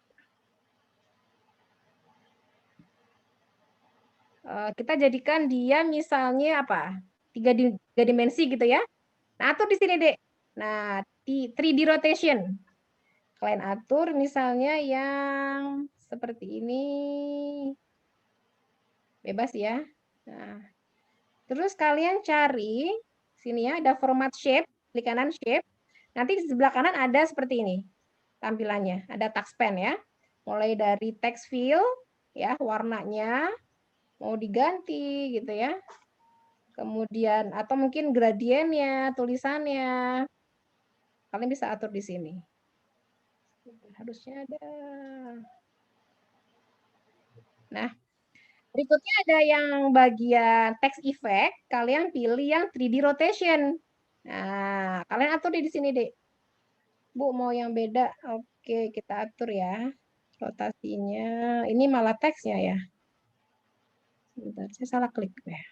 Kita jadikan dia misalnya apa? Tiga dimensi gitu ya. Nah, atur di sini, Dek. Nah, 3D rotation. Kalian atur misalnya yang seperti ini. Bebas ya. Nah, terus kalian cari sini ya, ada format shape, klik kanan shape. Nanti di sebelah kanan ada seperti ini tampilannya. Ada touchpad ya. Mulai dari text fill ya, warnanya mau diganti gitu ya. Kemudian atau mungkin gradiennya, tulisannya. Kalian bisa atur di sini. Harusnya ada. Nah, berikutnya ada yang bagian text effect, kalian pilih yang 3D rotation. Nah, kalian atur di sini, Dek. Bu, mau yang beda? Oke, kita atur ya. Rotasinya. Ini malah teksnya ya. Sebentar, saya salah klik ya.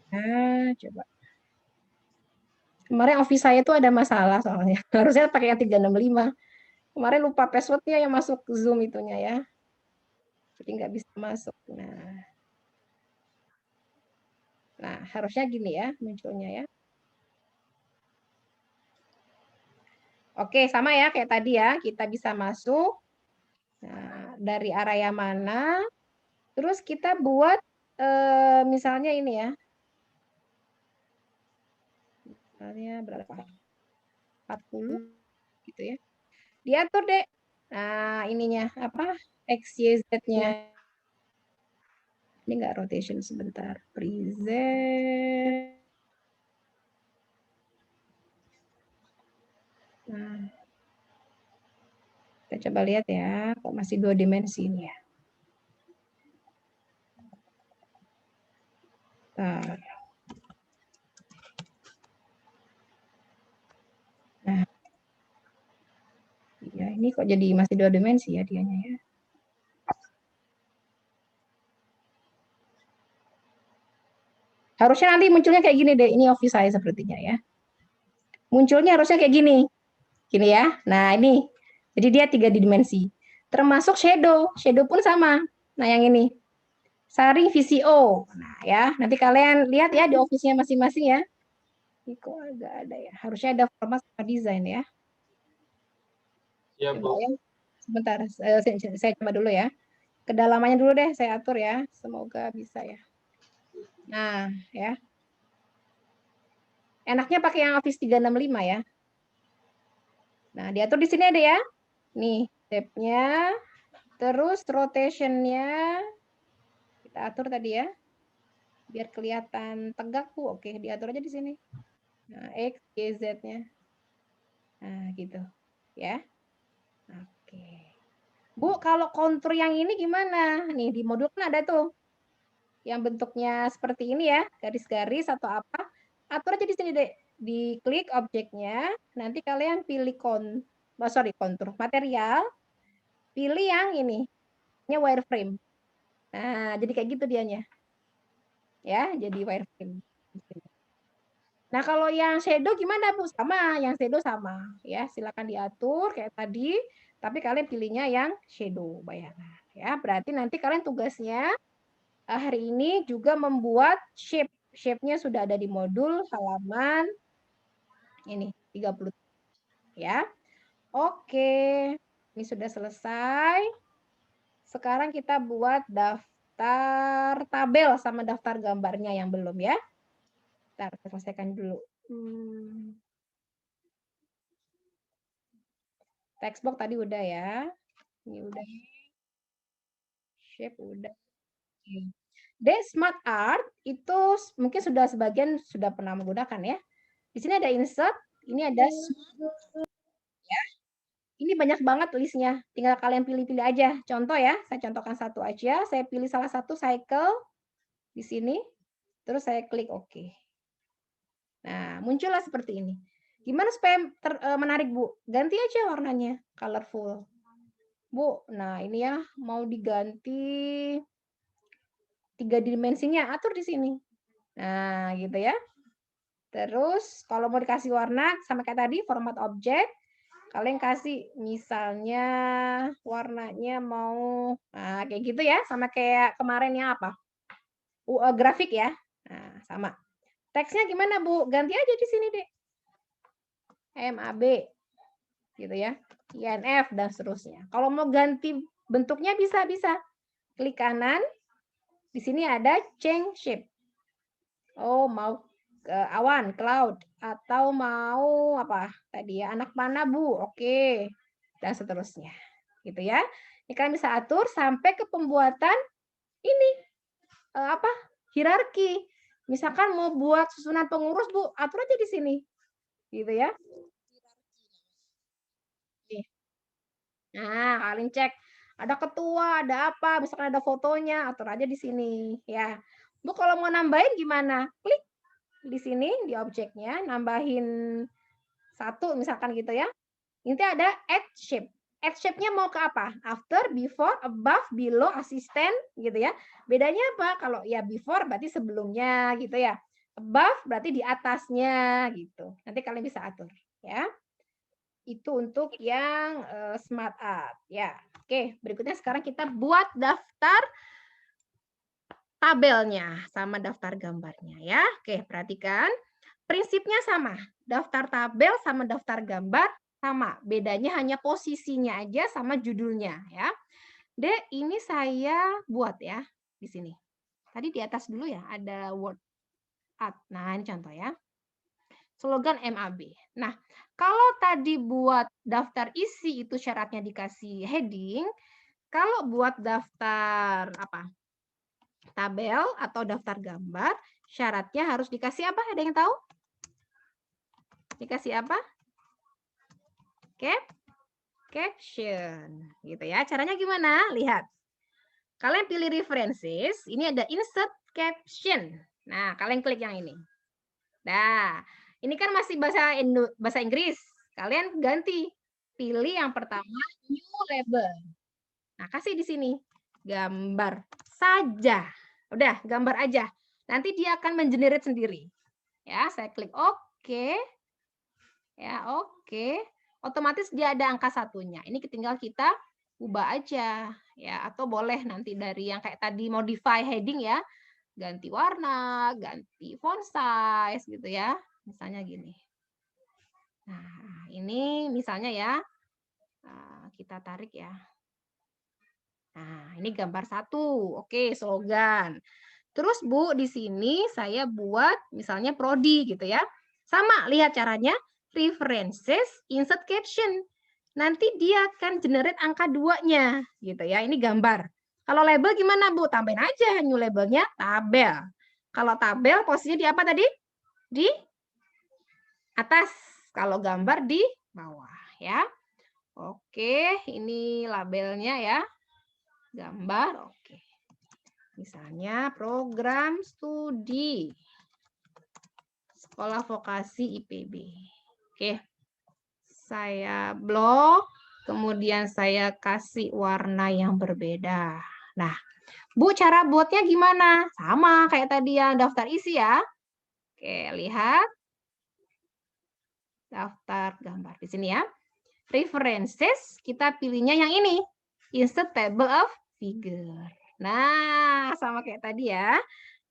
Nah, coba. Kemarin Office saya tuh ada masalah soalnya. Harusnya pakai yang 365. Kemarin lupa passwordnya yang masuk Zoom itunya ya. Jadi nggak bisa masuk. Nah, harusnya gini ya munculnya ya. Oke, sama ya kayak tadi ya. Kita bisa masuk. Nah, dari area mana. Terus kita buat misalnya ini ya. Misalnya berapa? 40 gitu ya. Diatur deh. Nah, ininya apa? X, Y, Z-nya. Ini enggak rotation sebentar. Present. Nah, kita coba lihat ya. Kok masih 2 dimensi ini ya. Bentar. Nah, ya ini kok jadi masih 2 dimensi ya dianya ya. Harusnya nanti munculnya kayak gini deh. Ini Office saya sepertinya ya. Munculnya harusnya kayak gini. Gini ya. Nah, ini. Jadi dia 3 dimensi. Termasuk shadow. Shadow pun sama. Nah, yang ini. Saring VCO. Nah, ya. Nanti kalian lihat ya di Office-nya masing-masing ya. Ini kok agak ada ya. Harusnya ada format sama desain ya. Ya, Bu. Ya. Sebentar. Saya coba dulu ya. Kedalamannya dulu deh saya atur ya. Semoga bisa ya. Nah, ya. Enaknya pakai yang Office 365 ya. Nah, diatur di sini ada ya. Nih, shape-nya. Terus rotation-nya. Kita atur tadi ya. Biar kelihatan tegak, Bu. Oke, diatur aja di sini. Nah, X, Y, Z-nya. Nah, gitu. Ya. Oke. Bu, kalau kontur yang ini gimana? Nih, di modul kan ada tuh. Yang bentuknya seperti ini ya. Garis-garis atau apa. Atur aja di sini, Dek. Diklik objeknya. Nanti kalian pilih kontur. Material. Pilih yang ini. Ini wireframe. Nah, jadi kayak gitu dianya. Ya, jadi wireframe. Nah, kalau yang shadow gimana, Bu? Sama, yang shadow sama. Ya, silakan diatur kayak tadi, tapi kalian pilihnya yang shadow bayangan. Ya, berarti nanti kalian tugasnya hari ini juga membuat shape. Shape-nya sudah ada di modul halaman ini 30. Ya. Oke. Ini sudah selesai. Sekarang kita buat daftar tabel sama daftar gambarnya yang belum ya. Bentar, saya selesaikan dulu. Textbox tadi udah ya. Ini udah. shape udah. Oke. D Smart Art itu mungkin sudah sebagian sudah pernah menggunakan ya. Di sini ada insert, ini ada ya. Ini banyak banget listnya. Tinggal kalian pilih-pilih aja. Contoh ya, saya contohkan satu aja. Saya pilih salah satu cycle di sini. Terus saya klik OK. Nah, muncullah seperti ini. Gimana supaya menarik, Bu? Ganti aja warnanya, colorful. Bu, nah ini ya, mau diganti 3 dimensinya, atur di sini. Nah, gitu ya. Terus kalau mau dikasih warna, sama kayak tadi, format objek, kalian kasih misalnya warnanya mau, nah kayak gitu ya, sama kayak kemarinnya apa? Grafik ya. Nah, sama. Teksnya gimana, Bu? Ganti aja di sini deh. MAB. Gitu ya. INF dan seterusnya. Kalau mau ganti bentuknya bisa. Klik kanan. Di sini ada change shape. Oh, mau awan, cloud, atau mau apa tadi ya, anak panah, Bu. Oke. Dan seterusnya. Gitu ya. Ini kalian bisa atur sampai ke pembuatan ini apa? Hierarki. Misalkan mau buat susunan pengurus, Bu, atur aja di sini. Gitu ya. Nah, kalian cek ada ketua, ada apa, misalkan ada fotonya, atur aja di sini ya. Bu, kalau mau nambahin gimana? Klik di sini di objeknya, nambahin satu misalkan gitu ya. Nanti ada add shape. Add shape-nya mau ke apa? After, before, above, below, assistant gitu ya. Bedanya apa? Kalau ya before berarti sebelumnya gitu ya. Above berarti di atasnya gitu. Nanti kalian bisa atur ya. Itu untuk yang smart art ya. Oke, berikutnya sekarang kita buat daftar tabelnya sama daftar gambarnya ya. Oke, perhatikan. Prinsipnya sama. Daftar tabel sama daftar gambar sama. Bedanya hanya posisinya aja sama judulnya ya. D, ini saya buat ya di sini. Tadi di atas dulu ya ada word art. Nah, ini contoh ya. Slogan MAB. Nah, kalau tadi buat daftar isi itu syaratnya dikasih heading, kalau buat daftar apa? Tabel atau daftar gambar, syaratnya harus dikasih apa? Ada yang tahu? Dikasih apa? Caption. Gitu ya. Caranya gimana? Lihat. Kalian pilih references, ini ada insert caption. Nah, kalian klik yang ini. Nah, ini kan masih bahasa Inggris. Kalian ganti. Pilih yang pertama new label. Nah, kasih di sini gambar saja. Udah, gambar aja. Nanti dia akan mengenerate sendiri. Ya, saya klik OK. Ya, OK. Otomatis dia ada angka satunya. Ini tinggal kita ubah aja ya, atau boleh nanti dari yang kayak tadi modify heading ya. Ganti warna, ganti font size gitu ya. Misalnya gini. Nah, ini misalnya ya. Nah, kita tarik ya. Nah, ini gambar satu. Oke, slogan. Terus Bu, di sini saya buat misalnya prodi gitu ya. Sama, lihat caranya. References, insert caption. Nanti dia akan generate angka 2-nya gitu ya. Ini gambar. Kalau label gimana, Bu? Tambahin aja new labelnya tabel. Kalau tabel posisinya di apa tadi? Di atas. Kalau gambar di bawah ya. Oke, ini labelnya ya. Gambar, oke. Misalnya program studi Sekolah Vokasi IPB. Oke. Saya blok, kemudian saya kasih warna yang berbeda. Nah, Bu, cara buatnya gimana? Sama kayak tadi ya, daftar isi ya. Oke, lihat. Daftar gambar di sini ya. References, kita pilihnya yang ini. Insert table of figure. Nah, sama kayak tadi ya.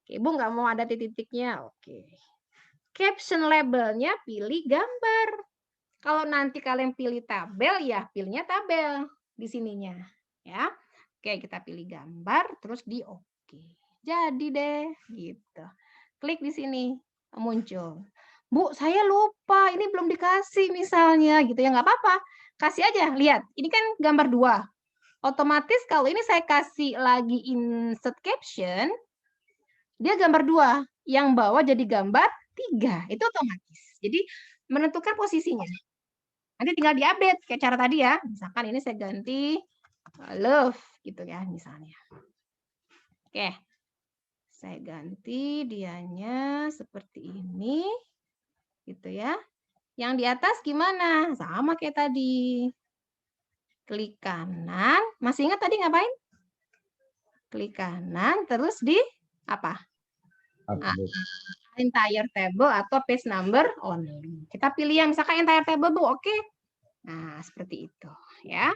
Oke, Bu nggak mau ada titik-titiknya. Oke. Caption labelnya pilih gambar. Kalau nanti kalian pilih tabel, ya pilihnya tabel di sininya. Ya. Oke, kita pilih gambar, terus di oke. Jadi deh, gitu. Klik di sini, muncul. Bu, saya lupa, ini belum dikasih misalnya, gitu ya, nggak apa-apa. Kasih aja, lihat. Ini kan gambar 2. Otomatis kalau ini saya kasih lagi insert caption, dia gambar 2, yang bawah jadi gambar 3. Itu otomatis. Jadi menentukan posisinya. Nanti tinggal diupdate kayak cara tadi ya. Misalkan ini saya ganti love gitu ya misalnya. Oke. Saya ganti dianya seperti ini. Gitu ya. Yang di atas gimana? Sama kayak tadi. Klik kanan. Masih ingat tadi ngapain? Klik kanan terus di apa? Entire table atau page number only. Kita pilih yang misalkan entire table, Bu. Oke. Nah, seperti itu ya.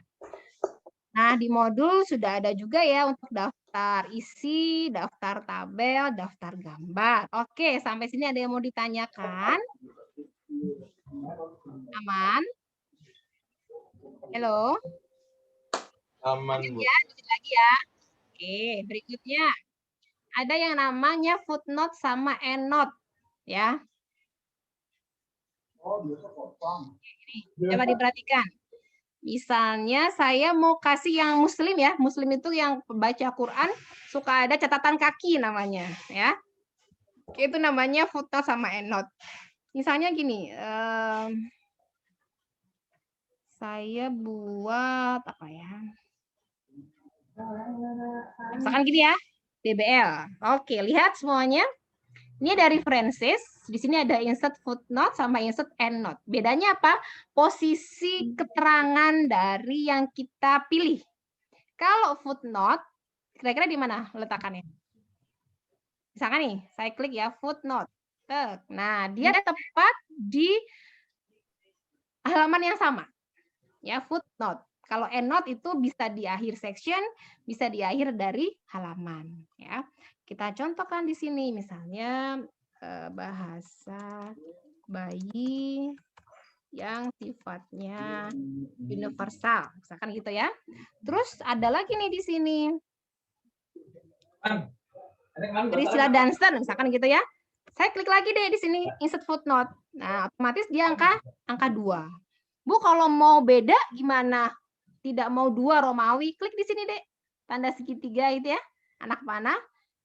Nah, di modul sudah ada juga ya untuk daftar isi, daftar tabel, daftar gambar. Oke, sampai sini ada yang mau ditanyakan? Aman? Halo? Aman, Bu. Ya, dikit lagi ya. Oke, berikutnya. Ada yang namanya footnote sama endnote ya. Coba diperhatikan. Misalnya saya mau kasih yang muslim ya. Muslim itu yang baca Quran suka ada catatan kaki namanya ya. Itu namanya footnote sama endnote. Misalnya gini, saya buat apa ya? Misalkan gini ya, DBL. Oke, lihat semuanya. Ini ada references, di sini ada insert footnote sama insert endnote. Bedanya apa? Posisi keterangan dari yang kita pilih. Kalau footnote, kira-kira di mana letakkannya? Misalkan nih, saya klik ya footnote. Nah, dia tepat di halaman yang sama. Ya, footnote. Kalau endnote itu bisa di akhir section, bisa di akhir dari halaman. Ya. Kita contohkan di sini, misalnya bahasa bayi yang sifatnya universal, misalkan gitu ya. Terus ada lagi nih di sini, Priscilla Dunstan, misalkan gitu ya. Saya klik lagi deh di sini, insert footnote. Nah, otomatis dia angka 2. Bu, kalau mau beda gimana? Tidak mau 2 Romawi, klik di sini deh. Tanda segitiga itu ya, anak panah.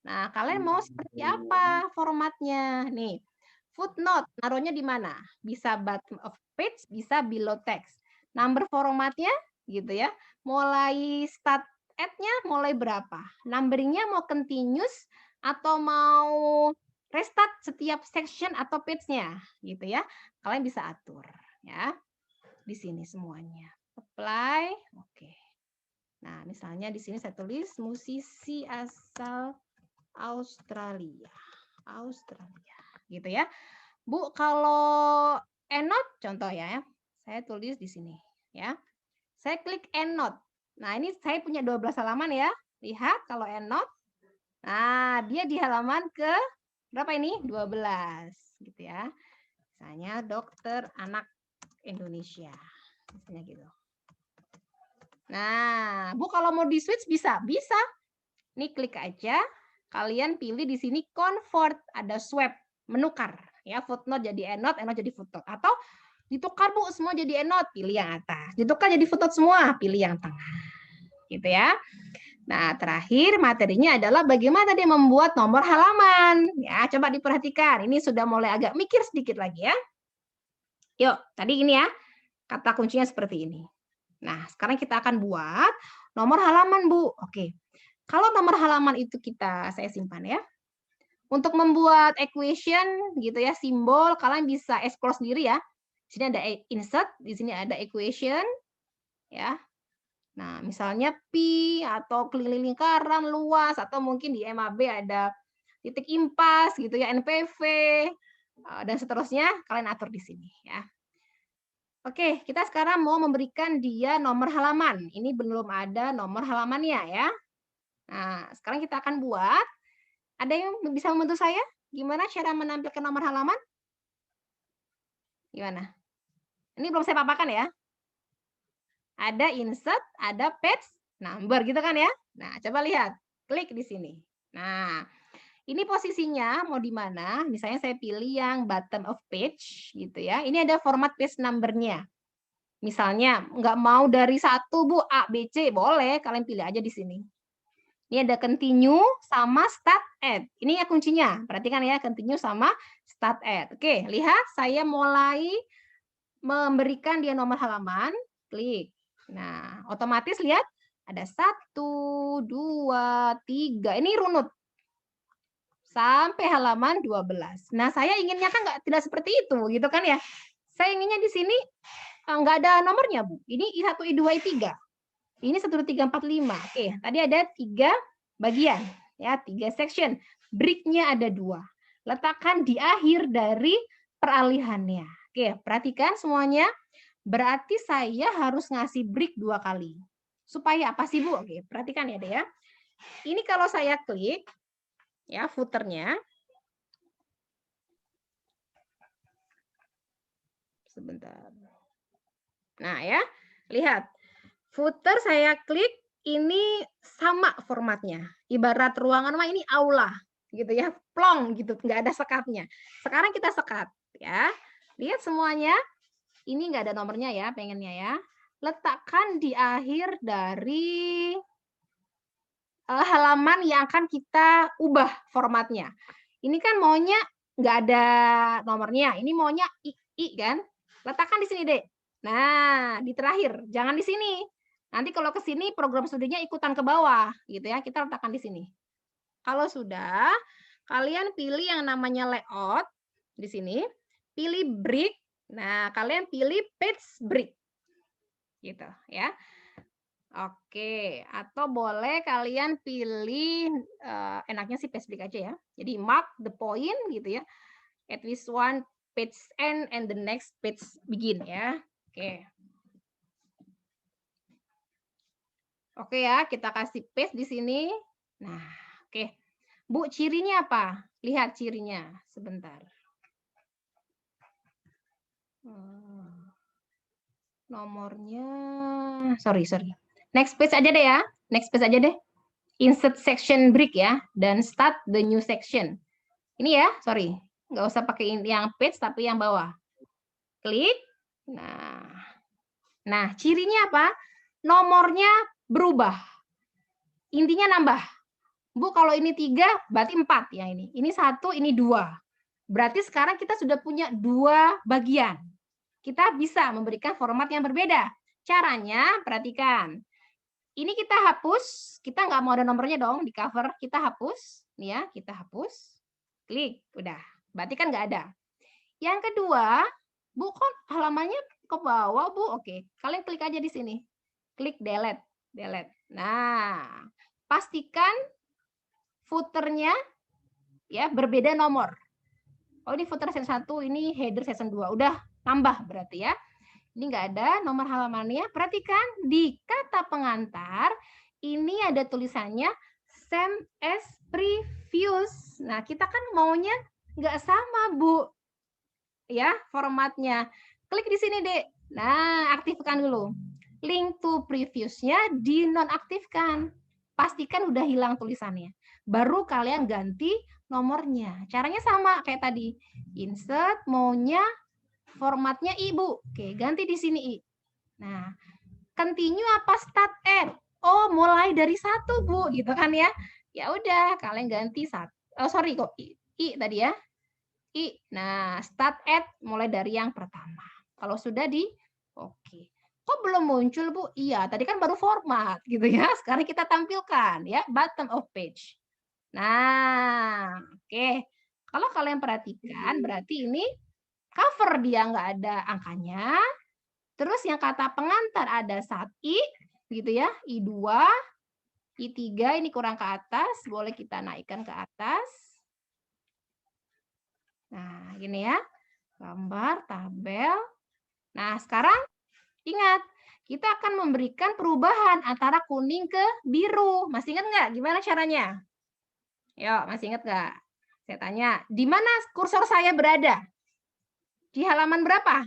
Nah, kalian mau seperti apa formatnya? Nih, footnote, naruhnya di mana? Bisa bottom of page, bisa below text. Number formatnya gitu ya. Mulai start at-nya mulai berapa? Numberingnya mau continuous atau mau restart setiap section atau page-nya gitu ya. Kalian bisa atur ya. Di sini semuanya. Apply, oke. Nah, misalnya di sini saya tulis musisi asal Australia. Gitu ya. Bu, kalau endnote contoh ya. Saya tulis di sini ya. Saya klik endnote. Nah, ini saya punya 12 halaman ya. Lihat kalau endnote. Nah, dia di halaman ke berapa ini? 12 gitu ya. Misalnya dokter anak Indonesia. Misalnya gitu. Nah, Bu kalau mau di switch bisa. Bisa. Nih klik aja. Kalian pilih di sini convert, ada swap, menukar. Ya, footnote jadi endnote, endnote jadi footnote. Atau ditukar Bu, semua jadi endnote, pilih yang atas. Ditukar jadi footnote semua, pilih yang tengah. Gitu ya. Nah, terakhir materinya adalah bagaimana dia membuat nomor halaman. Ya, coba diperhatikan. Ini sudah mulai agak mikir sedikit lagi ya. Yuk, tadi ini ya. Kata kuncinya seperti ini. Nah, sekarang kita akan buat nomor halaman, Bu. Oke. Kalau nomor halaman itu saya simpan ya. Untuk membuat equation gitu ya, simbol, kalian bisa explore sendiri ya. Di sini ada insert, di sini ada equation ya. Nah, misalnya pi atau keliling lingkaran luas atau mungkin di MAB ada titik impas gitu ya, NPV dan seterusnya, kalian atur di sini ya. Oke, kita sekarang mau memberikan dia nomor halaman. Ini belum ada nomor halamannya ya. Nah, sekarang kita akan buat. Ada yang bisa membantu saya? Gimana cara menampilkan nomor halaman? Gimana? Ini belum saya paparkan ya. Ada insert, ada page number gitu kan ya. Nah, coba lihat. Klik di sini. Nah, ini posisinya mau di mana? Misalnya saya pilih yang bottom of page gitu ya. Ini ada format page number-nya. Misalnya nggak mau dari 1 Bu, A, B, C, boleh kalian pilih aja di sini. Ini ada continue sama start at. Ini ya kuncinya. Perhatikan ya, continue sama start at. Oke, lihat saya mulai memberikan dia nomor halaman, klik. Nah, otomatis lihat ada 1, 2, 3. Ini runut sampai halaman 12. Nah, saya inginnya kan tidak seperti itu, gitu kan ya. Saya inginnya di sini nggak ada nomornya, Bu. Ini I1, I2, I3. Ini 1, 2, 3, 4, 5. Oke, tadi ada 3 bagian, ya, 3 section. Break-nya ada 2. Letakkan di akhir dari peralihannya. Oke, perhatikan semuanya. Berarti saya harus ngasih break 2 kali. Supaya apa sih, Bu? Oke, perhatikan ya, Dek ya. Ini kalau saya klik, ya, footernya. Sebentar. Nah, ya, lihat. Footer saya klik, ini sama formatnya. Ibarat ruangan mah ini aula, gitu ya, plong gitu, nggak ada sekatnya. Sekarang kita sekat, ya. Lihat semuanya, ini nggak ada nomornya ya, pengennya ya. Letakkan di akhir dari halaman yang akan kita ubah formatnya. Ini kan maunya nggak ada nomornya, ini maunya I kan? Letakkan di sini, Dek. Nah, di terakhir, jangan di sini. Nanti kalau ke sini program studinya ikutan ke bawah, gitu ya. Kita letakkan di sini. Kalau sudah, kalian pilih yang namanya layout di sini, pilih break. Nah, kalian pilih page break. Gitu, ya. Oke, atau boleh kalian pilih enaknya sih page break aja ya. Jadi mark the point gitu ya. At least one page end and the next page begin ya. Oke. Oke ya, kita kasih paste di sini. Nah, oke. Bu, cirinya apa? Lihat cirinya sebentar. Nomornya, sorry. Next page aja deh ya. Next page aja deh. Insert section break ya, dan start the new section. Ini ya, sorry. Nggak usah pakai yang page, tapi yang bawah. Klik. Nah, cirinya apa? Nomornya berubah. Intinya nambah. Bu, kalau ini 3, berarti 4 ya ini. Ini 1, ini 2. Berarti sekarang kita sudah punya 2 bagian. Kita bisa memberikan format yang berbeda. Caranya, perhatikan. Ini kita hapus. Kita nggak mau ada nomornya dong di cover. Kita hapus. Nih ya, kita hapus. Klik, udah. Berarti kan nggak ada. Yang kedua, Bu, kok halamannya ke bawah, Bu? Oke, kalian klik aja di sini. Klik delete. Nah, pastikan footernya ya berbeda nomor. Oh, ini footer season 1, ini header season 2. Udah tambah berarti ya. Ini nggak ada nomor halamannya. Perhatikan di kata pengantar ini ada tulisannya same as previous. Nah, kita kan maunya nggak sama, Bu. Ya, formatnya. Klik di sini, Dek. Nah, aktifkan dulu. Link to previous-nya dinonaktifkan. Pastikan udah hilang tulisannya. Baru kalian ganti nomornya. Caranya sama kayak tadi. Insert, maunya formatnya Ibu. Oke, ganti di sini I. Nah, continue apa start at? Oh, mulai dari 1, Bu, gitu kan ya. Ya udah, kalian ganti 1. Oh, sorry kok I tadi ya. I. Nah, start at mulai dari yang pertama. Kalau sudah oke. Kok belum muncul, Bu? Iya, tadi kan baru format gitu ya. Sekarang kita tampilkan ya, bottom of page. Nah, oke. Kalau kalian perhatikan, berarti ini cover dia nggak ada angkanya. Terus yang kata pengantar ada 1 I, gitu ya, I2, I3 ini kurang ke atas, boleh kita naikkan ke atas. Nah, gini ya, gambar, tabel. Nah, sekarang ingat, kita akan memberikan perubahan antara kuning ke biru. Masih ingat nggak gimana caranya? Yuk, masih ingat nggak? Saya tanya, di mana kursor saya berada? Di halaman berapa?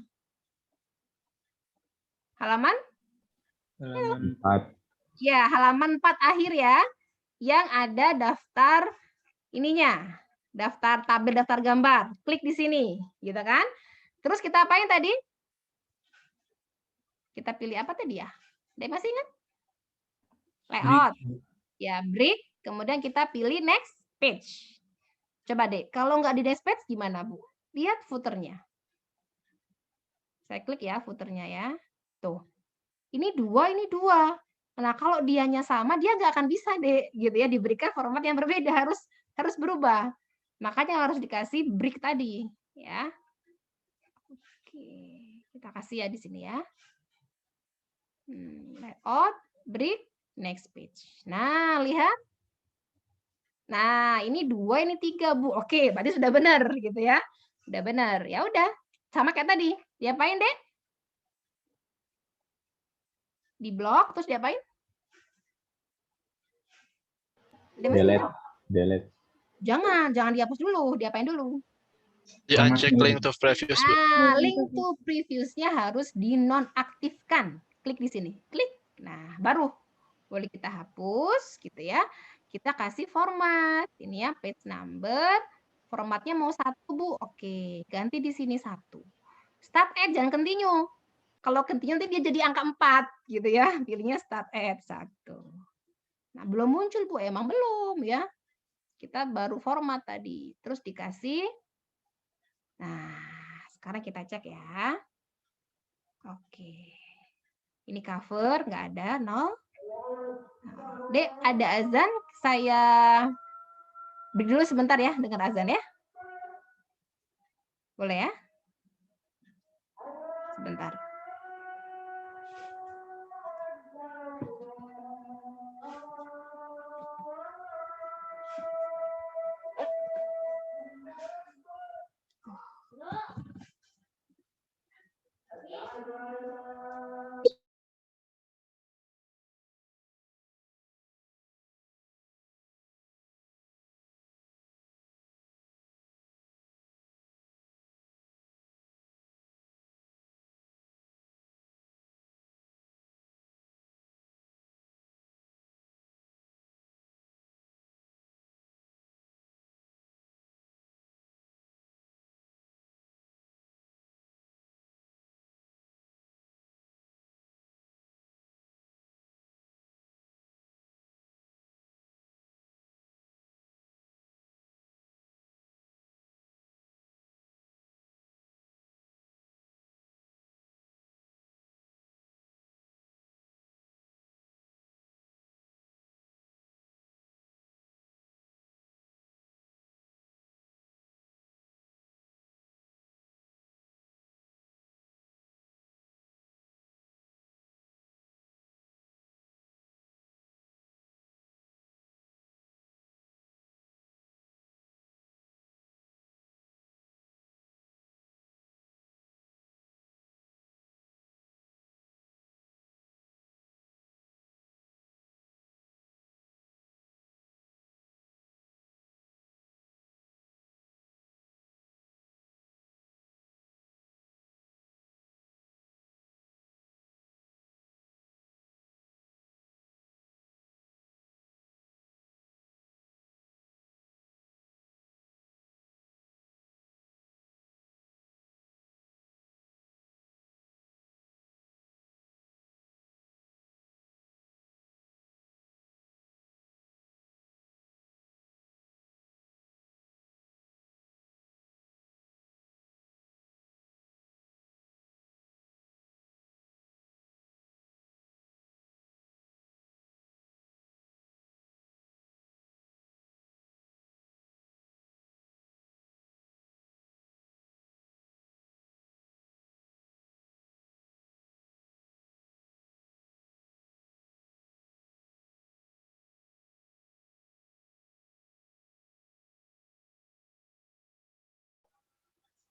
Halaman 4. Ya, halaman 4 akhir ya. Yang ada daftar ininya. Daftar tabel, daftar gambar. Klik di sini, gitu kan? Terus kita apain tadi? Kita pilih apa tadi ya? Dek masih ingat? Layout. Ya, break. Kemudian kita pilih next page. Coba deh, kalau nggak di next page gimana, Bu? Lihat footernya. Saya klik ya footernya ya. Tuh. Ini 2, ini 2. Nah, kalau dianya sama, dia nggak akan bisa deh, gitu ya, diberikan format yang berbeda, harus berubah. Makanya harus dikasih break tadi, ya. Oke, kita kasih ya di sini ya. Layout, break, next page. Nah, lihat. Nah, ini 2, ini 3, Bu. Oke, berarti sudah benar gitu ya. Sudah benar. Ya udah, sama kayak tadi. Diapain, Dek? Di blok terus diapain? Delete. Jangan dihapus dulu, diapain dulu? Di uncheck link to previous, Bu. Link to previousnya harus dinonaktifkan. Klik di sini, klik. Nah, baru boleh kita hapus gitu ya. Kita kasih format. Ini ya, page number. Formatnya mau 1, Bu. Oke, ganti di sini 1. Start at, jangan continue. Kalau continue nanti dia jadi angka 4 gitu ya. Pilihnya start at 1. Nah, belum muncul, Bu. Emang belum ya. Kita baru format tadi. Terus dikasih. Nah, sekarang kita cek ya. Oke. Ini cover, nggak ada, 0. Dek, ada azan. Saya break dulu sebentar ya, dengar azan ya. Boleh ya? Sebentar.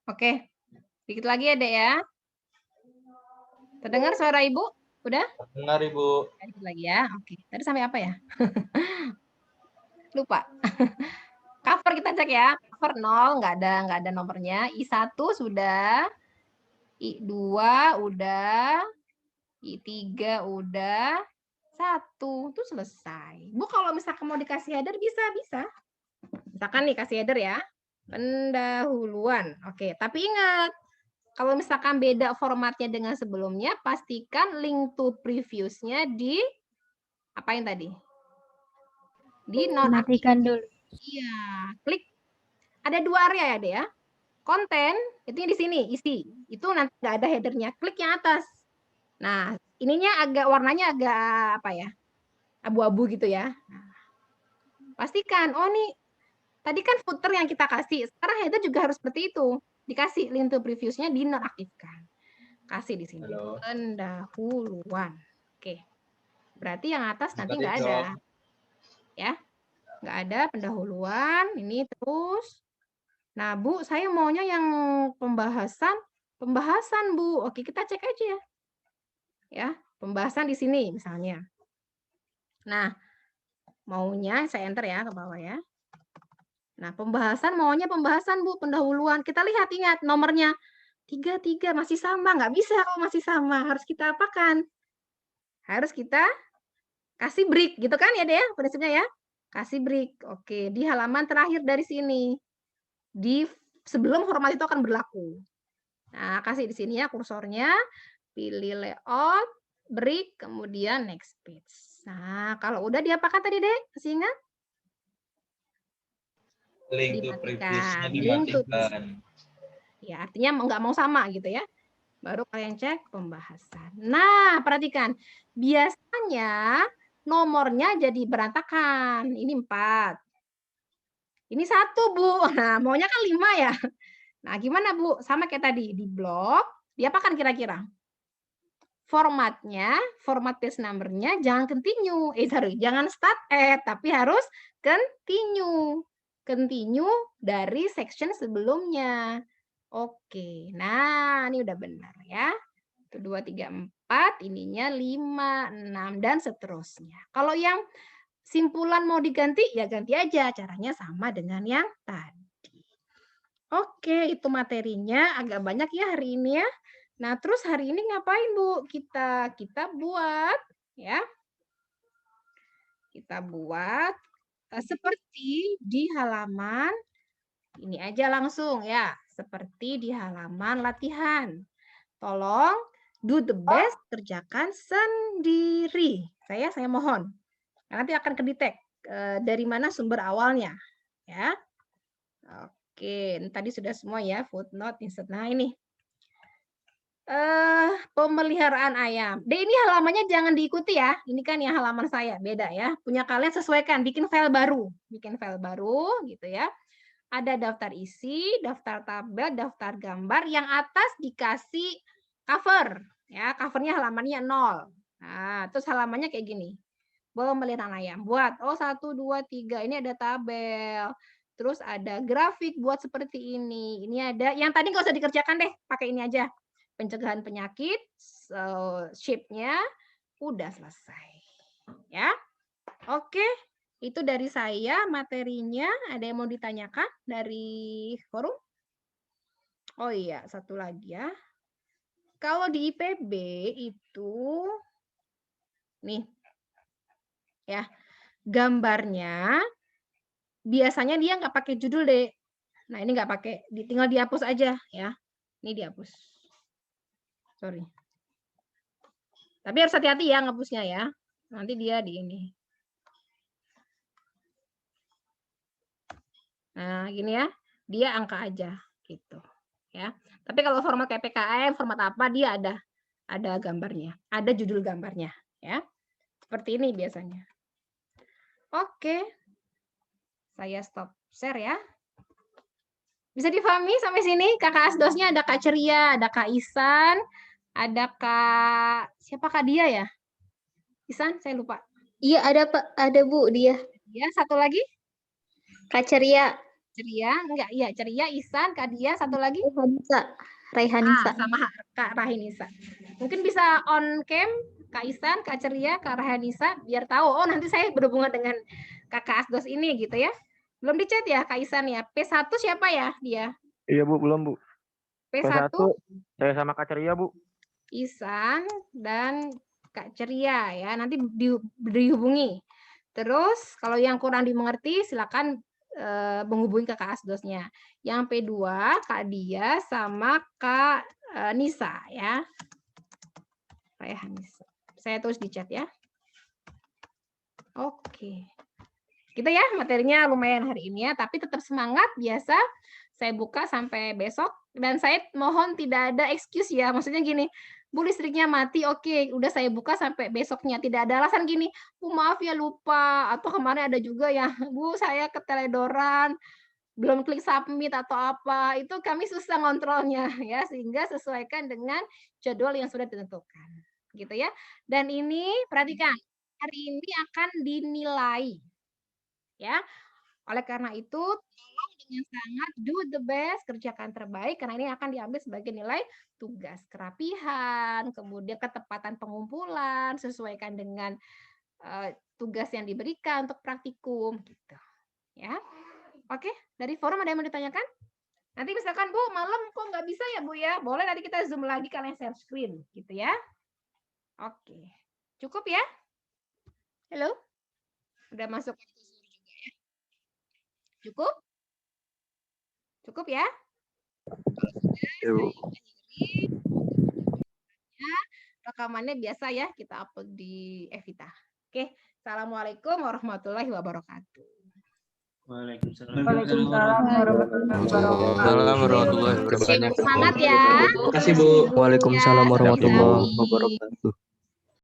Oke, dikit lagi ya, Dek ya. Terdengar suara Ibu? Udah? Benar, Ibu. Dikit lagi ya. Oke, tadi sampai apa ya? Lupa. Cover kita cek ya. Cover 0, nggak ada nomornya. I1 sudah. I2 udah. I3 udah. 1 itu selesai. Bu, kalau misalkan mau dikasih header bisa. Misalkan nih kasih header ya. Pendahuluan. Oke, tapi ingat Kalau misalkan beda formatnya dengan sebelumnya, pastikan link to previous-nya di apain tadi? Di Matikan dulu. Iya, klik. Ada 2 area ya, Dek ya. Konten, itu di sini, isi. Itu nanti nggak ada header-nya. Klik yang atas. Nah, ininya warnanya agak apa ya? Abu-abu gitu ya. Nah, pastikan, oh nih, tadi kan footer yang kita kasih. Sekarang header juga harus seperti itu. Dikasih link to previous-nya dinonaktifkan. Kasih di sini. Halo. Pendahuluan. Oke. Berarti yang atas nanti Tadi nggak drop. ada. Ya. Nggak ada pendahuluan. Ini terus. Nah, Bu, saya maunya yang pembahasan, Bu. Oke, kita cek aja ya. Ya, pembahasan di sini misalnya. Nah, maunya saya enter ya ke bawah ya. Nah, maunya pembahasan, Bu, pendahuluan. Kita lihat, ingat nomornya 33 masih sama, nggak bisa kalau masih sama. Harus kita apakan? Harus kita kasih break, gitu kan ya, Dea? Prinsipnya ya. Kasih break. Oke, di halaman terakhir dari sini. Sebelum format itu akan berlaku. Nah, kasih di sini ya kursornya, pilih layout, break, kemudian next page. Nah, kalau udah diapakan tadi, Dek? Masih ingat? Link to previous-nya dimatikan. Ya, artinya nggak mau sama gitu ya. Baru kalian cek pembahasan. Nah, perhatikan. Biasanya nomornya jadi berantakan. Ini 4. Ini 1, Bu. Nah, maunya kan 5 ya. Nah, gimana, Bu? Sama kayak tadi. Di blok, diapakan kira-kira? Formatnya, format page number-nya jangan continue. Jangan start at, tapi harus continue. Continue dari section sebelumnya. Oke, nah ini udah benar ya. 1, 2, 3, 4, ininya 5, 6, dan seterusnya. Kalau yang simpulan mau diganti, ya ganti aja. Caranya sama dengan yang tadi. Oke, itu materinya agak banyak ya hari ini ya. Nah, terus hari ini ngapain, Bu? Kita buat ya. Kita buat seperti di halaman ini aja langsung ya, seperti di halaman latihan. Tolong do the best, kerjakan sendiri. Saya mohon. Nanti akan kedetek dari mana sumber awalnya, ya. Oke, tadi sudah semua ya, footnote, insert. Nah, ini pemeliharaan ayam. Ini halamannya jangan diikuti ya. Ini kan yang halaman saya, beda ya. Punya kalian sesuaikan, bikin file baru. Bikin file baru gitu ya. Ada daftar isi, daftar tabel, daftar gambar. Yang atas dikasih cover. Ya, covernya halamannya 0. Nah, terus halamannya kayak gini. Pemeliharaan ayam. Buat, 1, 2, 3. Ini ada tabel. Terus ada grafik buat seperti ini. Ini ada, yang tadi nggak usah dikerjakan deh. Pakai ini aja. Pencegahan penyakit, shape-nya udah selesai. Ya. Oke, itu dari saya materinya. Ada yang mau ditanyakan dari forum? Oh iya, satu lagi ya. Kalau di IPB itu nih ya, gambarnya biasanya dia nggak pakai judul deh. Nah, ini nggak pakai, tinggal dihapus aja ya. Ini dihapus. Sorry. Tapi harus hati-hati ya ngapusnya ya. Nanti dia di ini. Nah, gini ya. Dia angka aja gitu. Ya. Tapi kalau format PPKM, format apa dia ada gambarnya, ada judul gambarnya ya. Seperti ini biasanya. Oke. Saya stop share ya. Bisa difahami sampai sini? Kakak Asdosnya ada Kak Ceria, ada Kak Isan, ada Kak siapa Kak Dia ya? Isan, saya lupa. Iya, ada Pak, ada Bu dia. Ya, satu lagi? Kak Ceria. Ceria, enggak, iya Ceria, Isan, Kak Dia, satu lagi? Raihanisa. Sama Kak Rahinisa. Mungkin bisa on cam Kak Isan, Kak Ceria, Kak Rahinisa, biar tahu, oh nanti saya berhubungan dengan Kakak Asdos ini gitu ya. Belum di chat ya Kak Isan ya. P1 siapa ya dia? Iya Bu, belum Bu. P1 saya sama Kak Ceria Bu. Isan dan Kak Ceria ya. Nanti dihubungi. Terus kalau yang kurang dimengerti silakan menghubungi ke Kak Asdosnya. Yang P2 Kak Dia sama Kak Nisa ya. Raihanisa. Saya tulis di chat ya. Oke. Gitu ya, materinya lumayan hari ini ya, tapi tetap semangat biasa. Saya buka sampai besok dan saya mohon tidak ada excuse ya. Maksudnya gini, Bu listriknya mati, oke, udah saya buka sampai besoknya. Tidak ada alasan gini, Bu maaf ya lupa, atau kemarin ada juga ya, Bu saya keteledoran, belum klik submit atau apa. Itu kami susah ngontrolnya ya, sehingga sesuaikan dengan jadwal yang sudah ditentukan. Gitu ya. Dan ini perhatikan, hari ini akan dinilai. Ya. Oleh karena itu, tolong dengan sangat do the best, kerjakan terbaik karena ini akan diambil sebagai nilai tugas kerapihan, kemudian ketepatan pengumpulan, sesuaikan dengan tugas yang diberikan untuk praktikum gitu. Ya. Oke, dari forum ada yang mau ditanyakan? Nanti misalkan Bu, malam kok nggak bisa ya Bu ya? Boleh nanti kita zoom lagi kalian share screen gitu ya. Oke. Cukup ya? Halo? Udah masuk Cukup? Cukup ya? Rekamannya biasa ya, kita upload di Evita. Oke, Assalamualaikum warahmatullahi wabarakatuh. Waalaikumsalam. warahmatullahi wabarakatuh. Semangat ya. Terima kasih Bu. Waalaikumsalam warahmatullahi wabarakatuh.